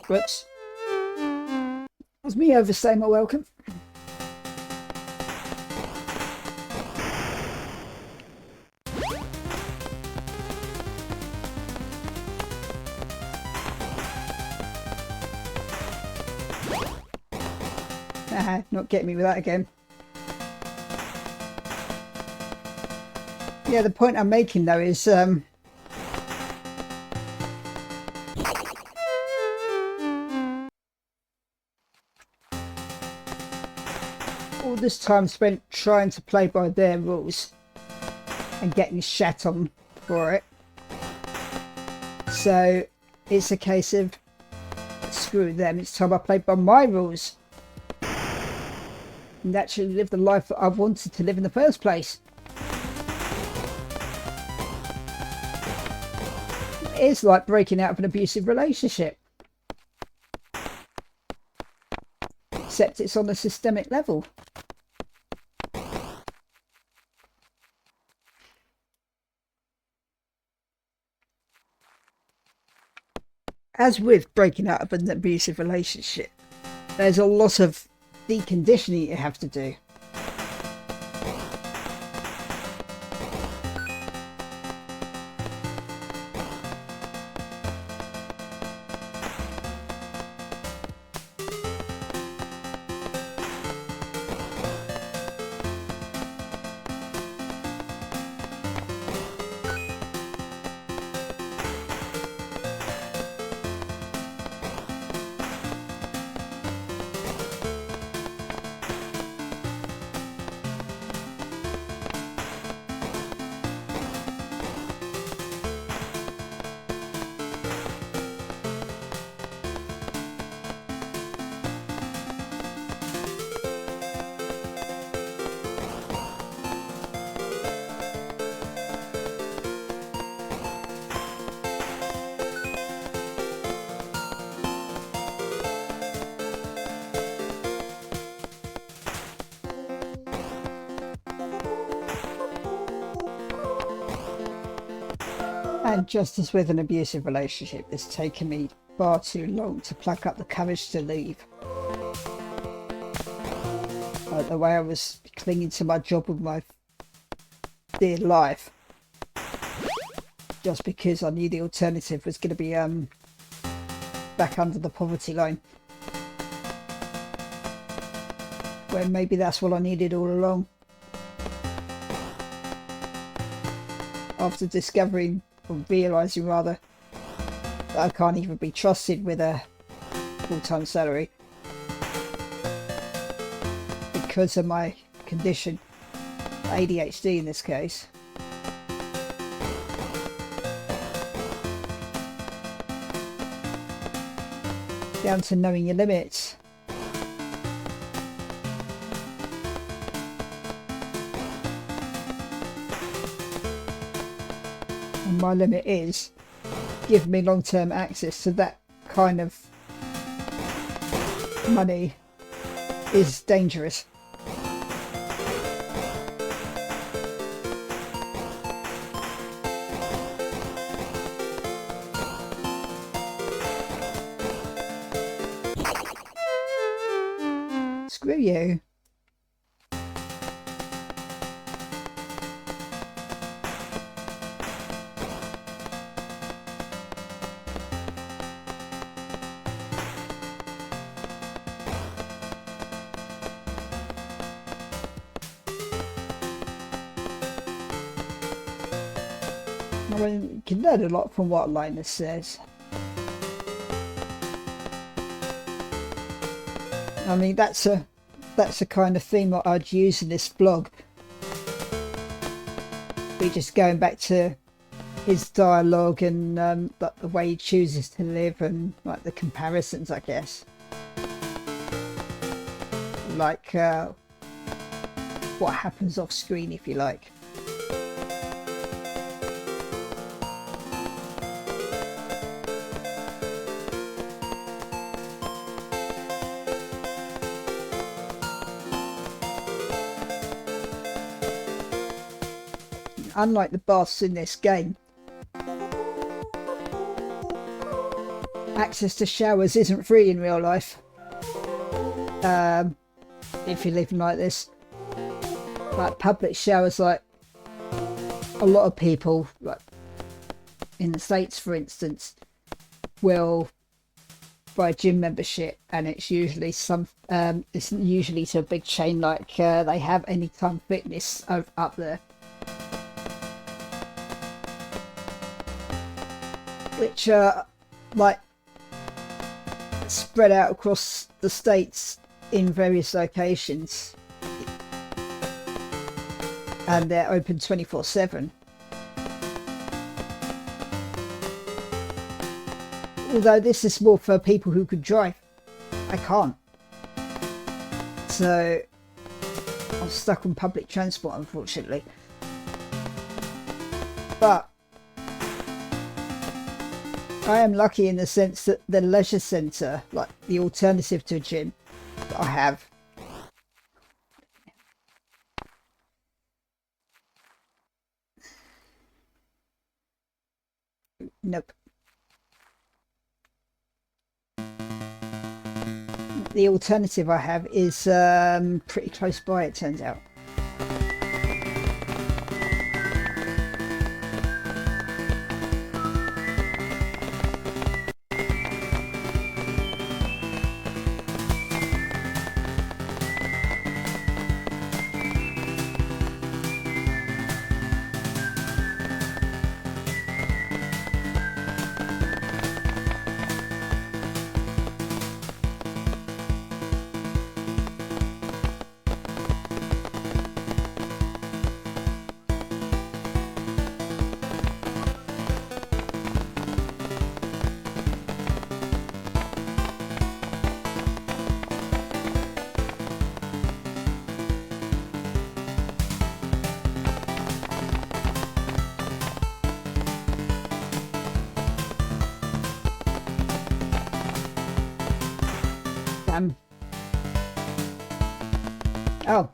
Whoops. I was was me overstaying my welcome. Not getting me with that again. Yeah, the point I'm making though is all this time spent trying to play by their rules and getting shat on for it. So it's a case of screw them, it's time I played by my rules and actually live the life that I wanted to live in the first place. It's like breaking out of an abusive relationship, except it's on a systemic level. As with breaking out of an abusive relationship, there's a lot of deconditioning you have to do. And just as with an abusive relationship, it's taken me far too long to pluck up the courage to leave. Like the way I was clinging to my job with my dear life, just because I knew the alternative was going to be back under the poverty line, when maybe that's what I needed all along. After discovering, or realising rather, that I can't even be trusted with a full-time salary because of my condition, ADHD in this case. Down to knowing your limits. And my limit is give me long-term access to that kind of money is dangerous. Screw you. I mean, you can learn a lot from what Linus says. I mean, that's a kind of theme that I'd use in this vlog. Be just going back to his dialogue and the way he chooses to live and like the comparisons, I guess. Like what happens off screen, if you like. Unlike the boss in this game, access to showers isn't free in real life. if you're living like this. Like public showers, like a lot of people, like in the States for instance, will buy a gym membership, and it's usually it's usually to a big chain like they have Anytime Fitness up there, which are like spread out across the States in various locations, and they're open 24/7. Although this is more for people who could drive. I can't. So I'm stuck on public transport, unfortunately. But I am lucky in the sense that the leisure centre, like the alternative to a gym that I have, nope. The alternative I have is pretty close by, it turns out. Oh.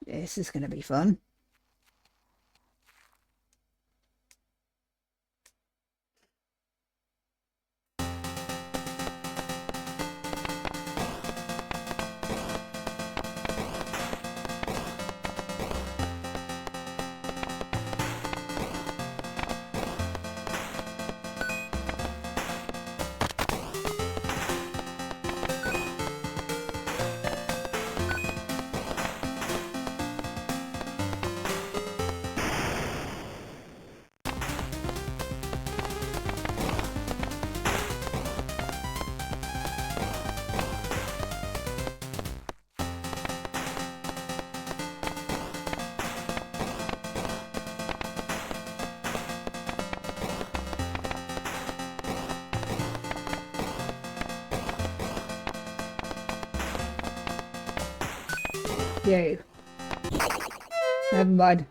This is going to be fun. You. Never mind.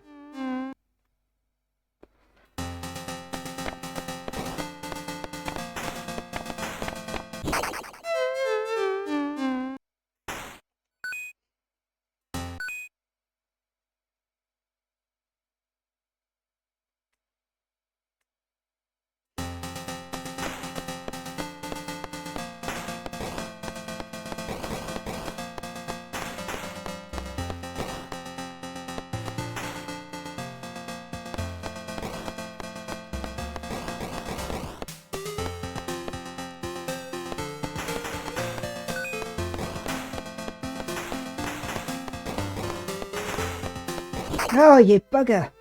Oh, you bugger.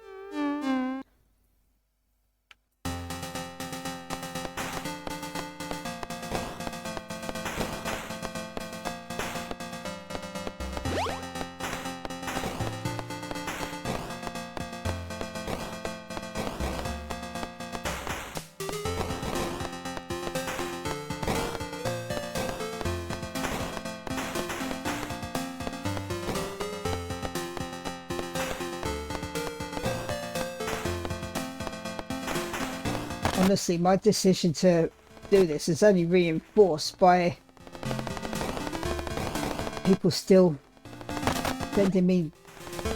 Honestly, my decision to do this is only reinforced by people still sending me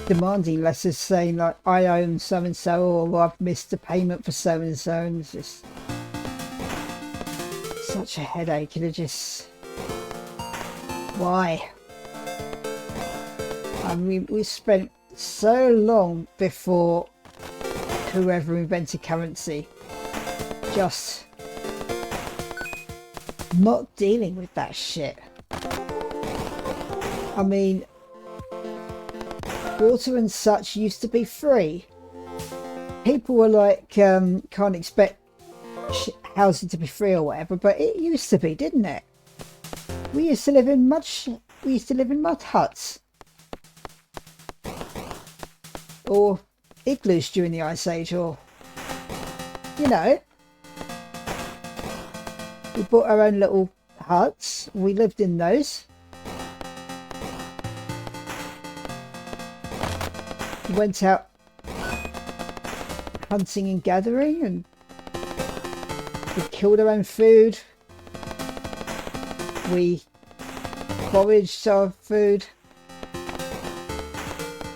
demanding letters saying like I own so and so, or I've missed a payment for so and so, and it's just such a headache. And it just, why? I mean, we spent so long before whoever invented currency just not dealing with that shit. I mean, water and such used to be free. People were like, can't expect housing to be free or whatever, but it used to be, didn't it? We used to live in mud huts or igloos during the Ice Age, or you know, we built our own little huts. We lived in those. We went out hunting and gathering, and we killed our own food. We foraged our food.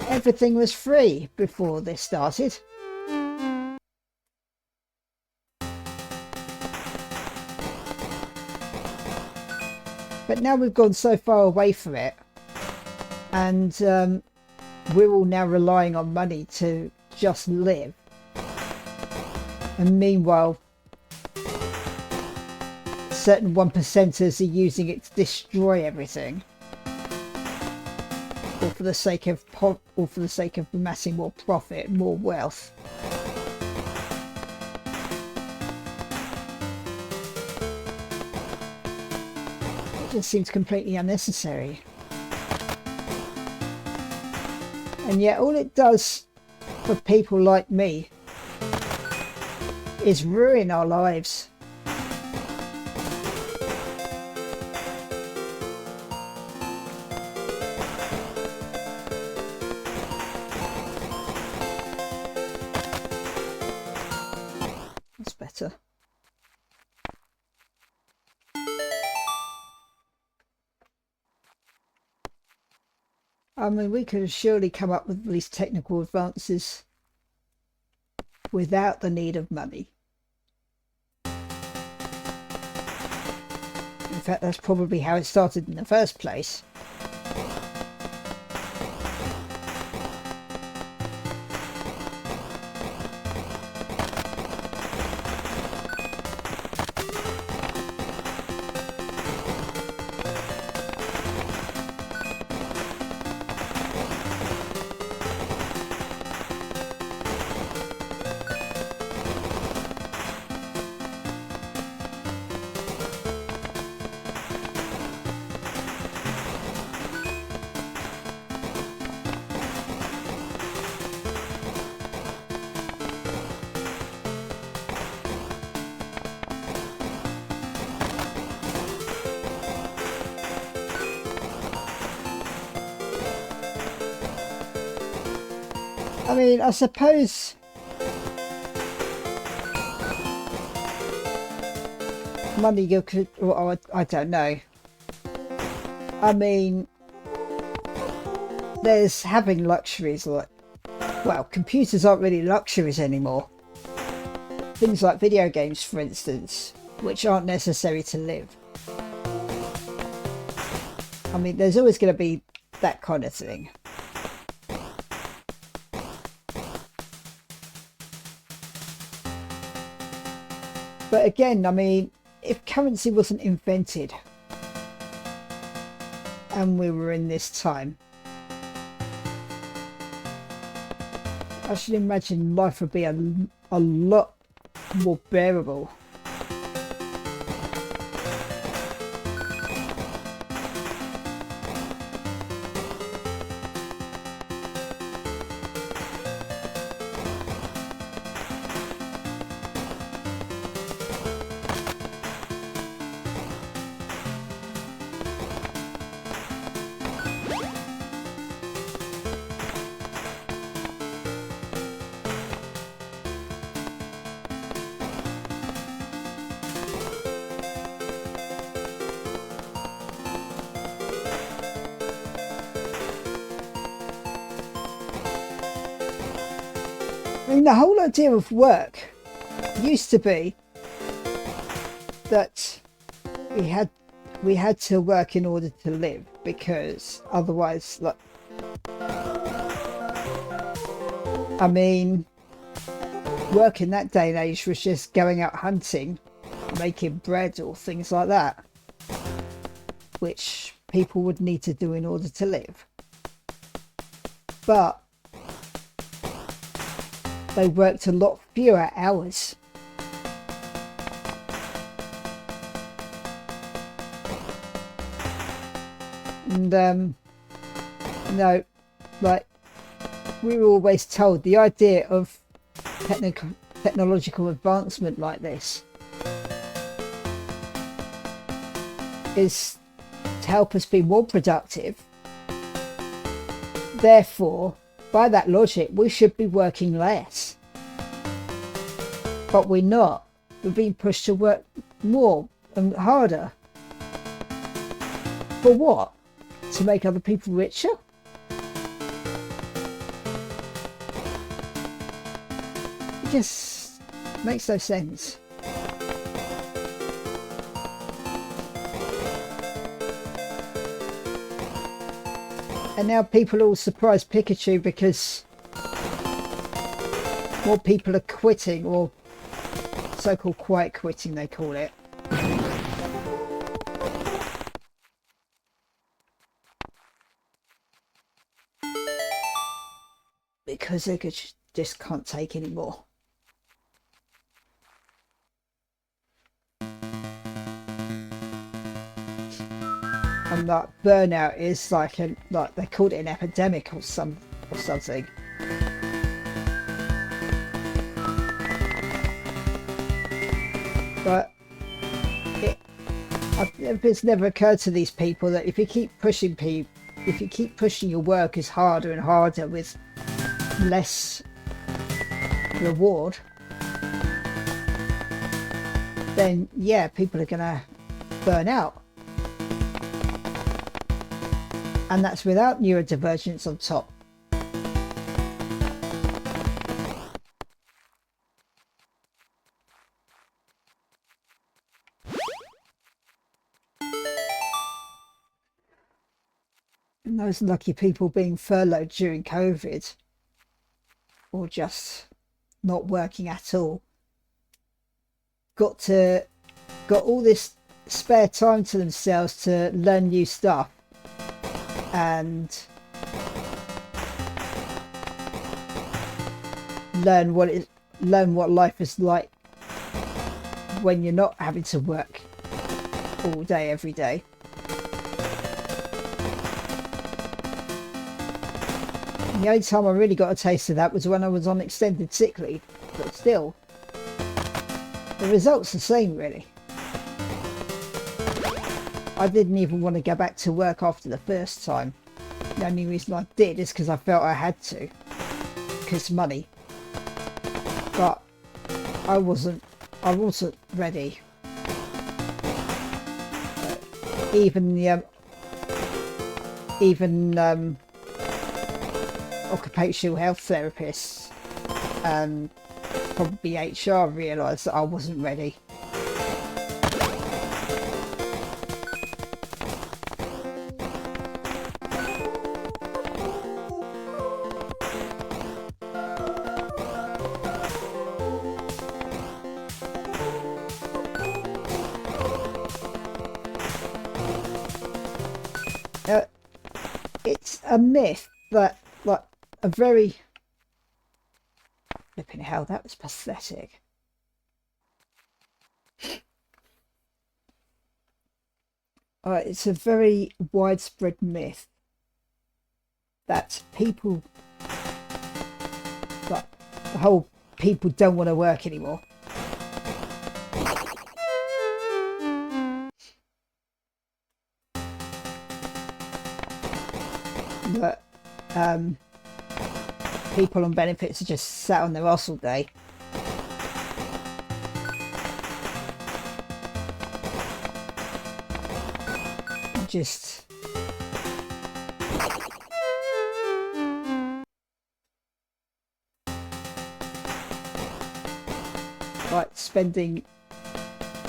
Everything was free before this started. But now we've gone so far away from it, and we're all now relying on money to just live. And meanwhile, certain 1%ers are using it to destroy everything, all for the sake of amassing more profit, more wealth. It just seems completely unnecessary. And yet all it does for people like me is ruin our lives. That's better. I mean, we could have surely come up with these technical advances without the need of money. In fact, that's probably how it started in the first place. I mean, I suppose money you could, or I don't know. I mean, there's having luxuries like, well, computers aren't really luxuries anymore. Things like video games, for instance, which aren't necessary to live. I mean, there's always going to be that kind of thing. But again, I mean, if currency wasn't invented and we were in this time, I should imagine life would be a lot more bearable. mean, the whole idea of work used to be that we had to work in order to live, because otherwise, like, I mean, work in that day and age was just going out hunting, making bread or things like that, which people would need to do in order to live. But they worked a lot fewer hours. And no, like, we were always told the idea of technological advancement like this is to help us be more productive. Therefore, by that logic, we should be working less. But we're not. We're being pushed to work more and harder. For what? To make other people richer? It just makes no sense. And now people all surprise Pikachu because more people are quitting, or so-called quiet quitting they call it. Because they just can't take anymore. And that burnout is like they called it an epidemic or something. But it's never occurred to these people that if you keep pushing your work is harder and harder with less reward, then yeah, people are gonna burn out. And that's without neurodivergence on top. And those lucky people being furloughed during COVID, or just not working at all, got all this spare time to themselves to learn new stuff and learn what life is like when you're not having to work all day every day. The only time I really got a taste of that was when I was on extended sick leave, but still, the result's the same really. I didn't even want to go back to work after the first time. The only reason I did is because I felt I had to, because money. But I wasn't ready. Even occupational health therapists and probably HR realised that I wasn't ready. It's a myth that, like, a very flipping hell, that was pathetic. It's a very widespread myth that people, like, the whole people don't want to work anymore. But people on benefits are just sat on their ass all day. Just like spending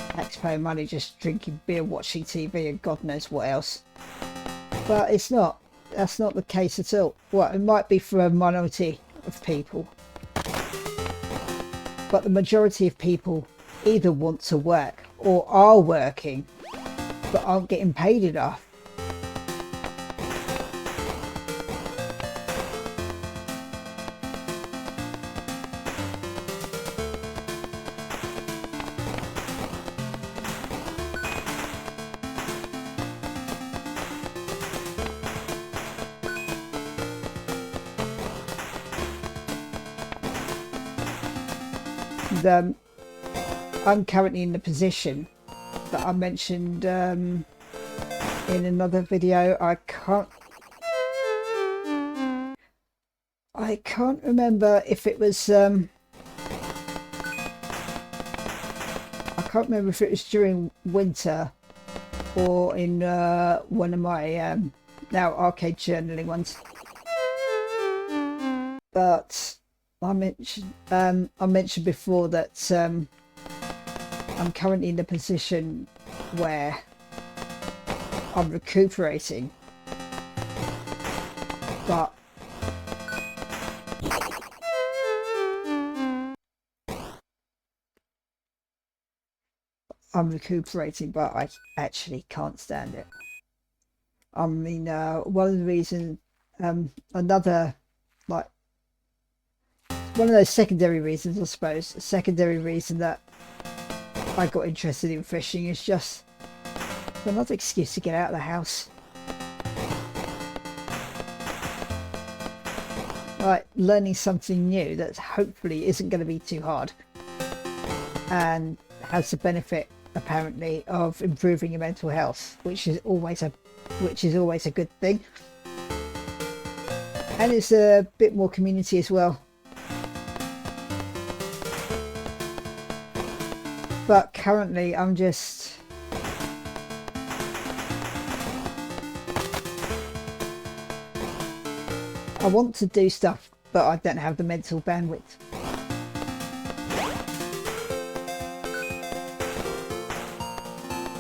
taxpayer money just drinking beer, watching TV and God knows what else. But it's not. That's not the case at all. Well, it might be for a minority of people, but the majority of people either want to work or are working but aren't getting paid enough. And, I'm currently in the position that I mentioned in another video. I can't remember if it was I can't remember if it was during winter or in one of my now arcade journaling ones, but I mentioned before that I'm currently in the position where I'm recuperating, but I actually can't stand it. I mean, one of the reasons, another, like, one of those secondary reasons, I suppose, a secondary reason that I got interested in fishing is just another excuse to get out of the house. Like learning something new that hopefully isn't going to be too hard and has the benefit apparently of improving your mental health, which is always a good thing. And it's a bit more community as well. But currently I'm just I want to do stuff, but I don't have the mental bandwidth.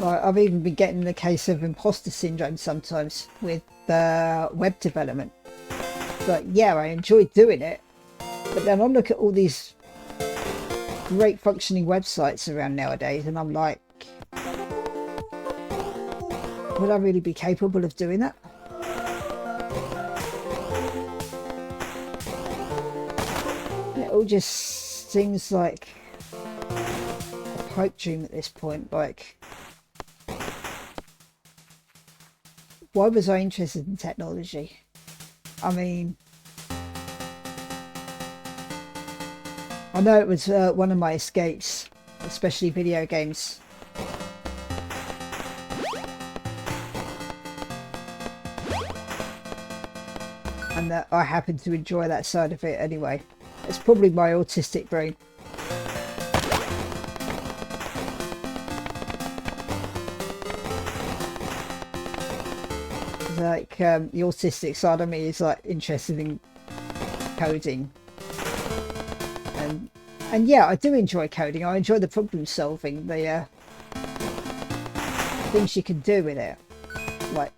Like, I've even been getting the case of imposter syndrome sometimes with web development. But yeah, I enjoy doing it, but then I look at all these great functioning websites around nowadays and I'm like, would I really be capable of doing that? It all just seems like a pipe dream at this point. Like, why was I interested in technology? I mean, I know it was one of my escapes, especially video games. And that I happen to enjoy that side of it anyway. It's probably my autistic brain. Like the autistic side of me is like interested in coding, and yeah, I do enjoy coding. I enjoy the problem solving, the things you can do with it, like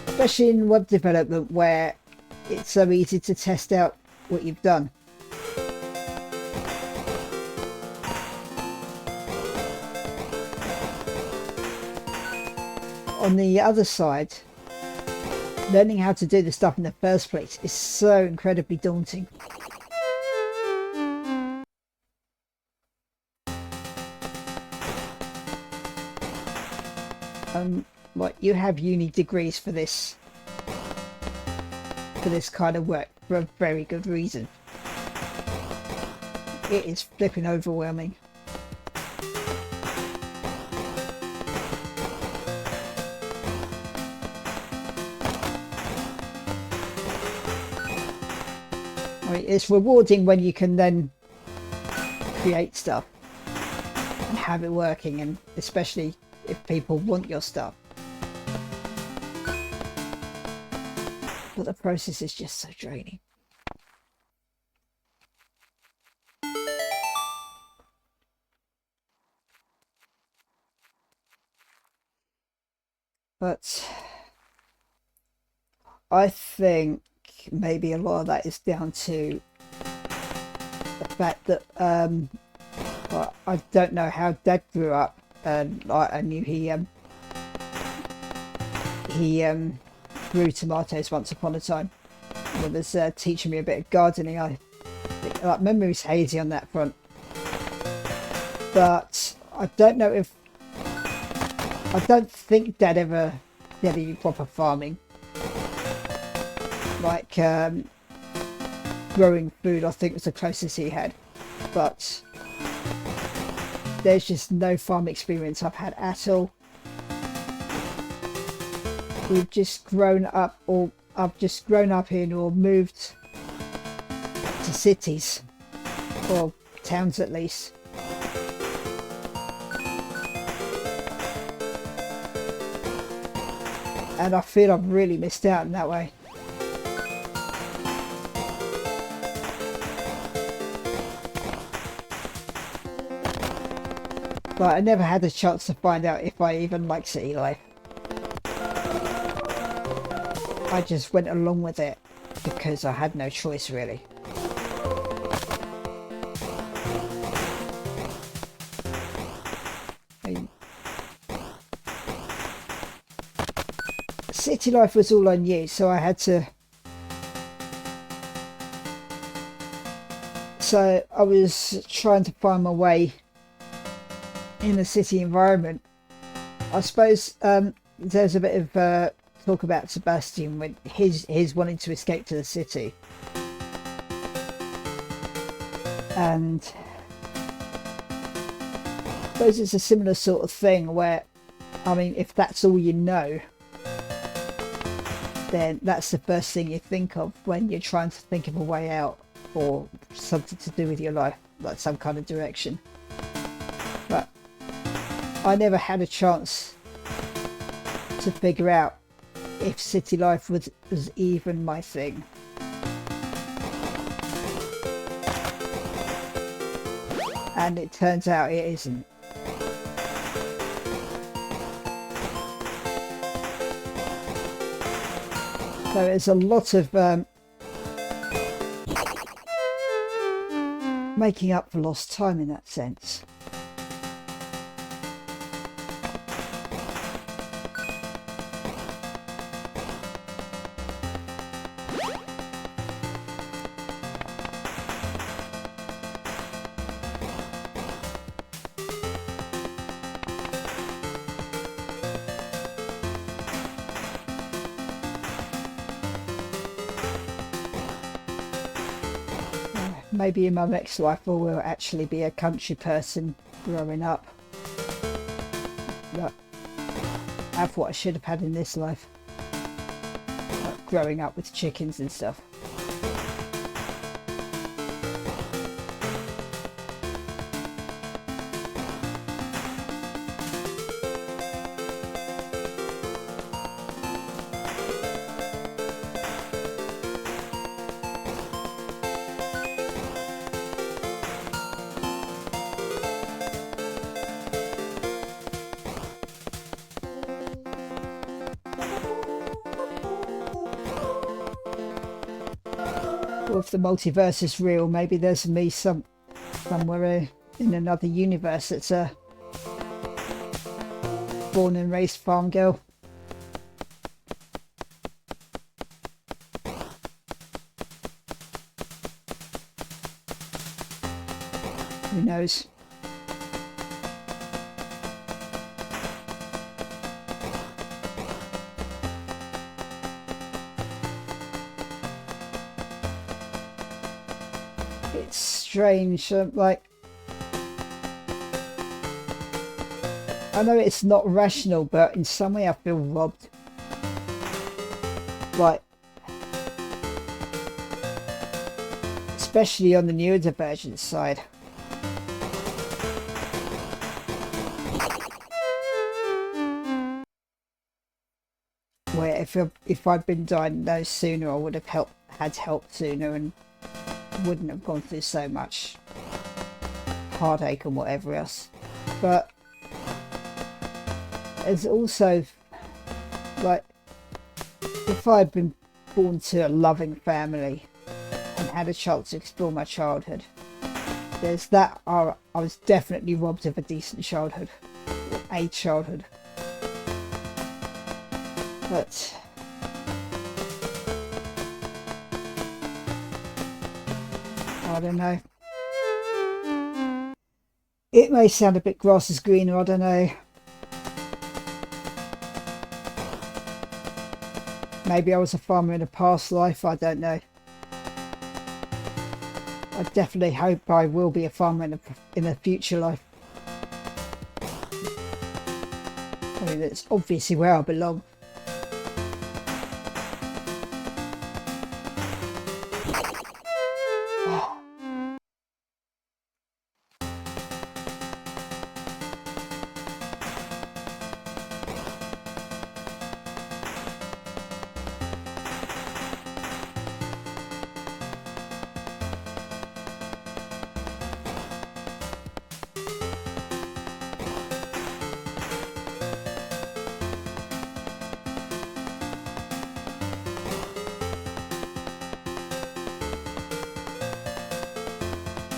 especially in web development where it's so easy to test out what you've done. On the other side, learning how to do the stuff in the first place is so incredibly daunting. Like, you have uni degrees for this kind of work for a very good reason. It is flipping overwhelming. I mean, it's rewarding when you can then create stuff and have it working, and especially if people want your stuff. But the process is just so draining. But I think maybe a lot of that is down to the fact that well, I don't know how Dad grew up, and I knew he grew tomatoes once upon a time. He was teaching me a bit of gardening. I think, like, memory's hazy on that front, but I don't know if I don't think Dad ever did any proper farming, like growing food. I think was the closest he had, but there's just no farm experience I've had at all. We've just grown up, or I've just grown up in or moved to cities, or towns at least. And I feel I've really missed out in that way. But I never had a chance to find out if I even like city life. I just went along with it because I had no choice, really. City life was all I knew, so I had to. So I was trying to find my way in a city environment. I suppose there's a bit of talk about Sebastian when his wanting to escape to the city, and I suppose it's a similar sort of thing where, I mean, if that's all you know, then that's the first thing you think of when you're trying to think of a way out or something to do with your life, like some kind of direction. But I never had a chance to figure out if city life was even my thing. And it turns out it isn't. So there's a lot of making up for lost time in that sense. Maybe in my next life I will actually be a country person growing up. But have what I should have had in this life. Like growing up with chickens and stuff. Or if the multiverse is real, maybe there's me somewhere in another universe that's a born and raised farm girl. Who knows? It's strange, like, I know it's not rational, but in some way I feel robbed. Like, especially on the neurodivergent side. Where if I'd been diagnosed sooner, I would have had help sooner and wouldn't have gone through so much heartache and whatever else. But there's also Like, if I'd been born to a loving family and had a chance to explore my childhood, there's that. I was definitely robbed of a decent childhood, a childhood. But I don't know. It may sound a bit grass is greener, I don't know. Maybe I was a farmer in a past life, I don't know. I definitely hope I will be a farmer in a future life. I mean, it's obviously where I belong.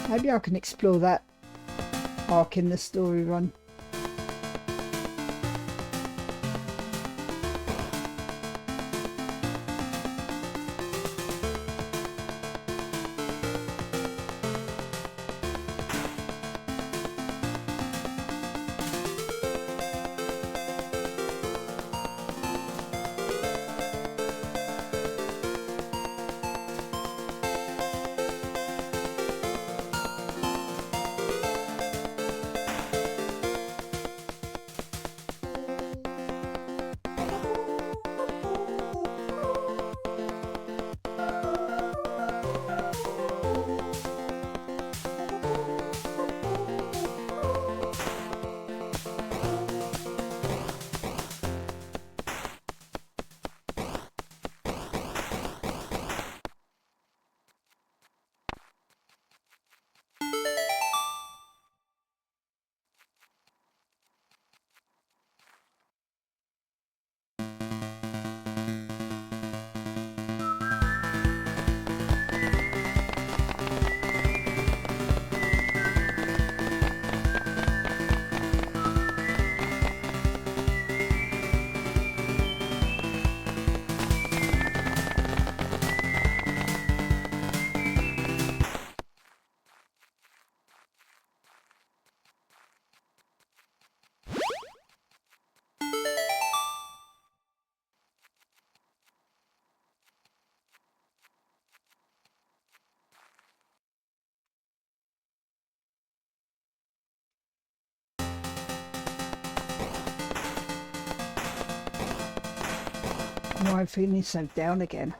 Maybe I can explore that arc in the story run. Why I'm feeling so down again.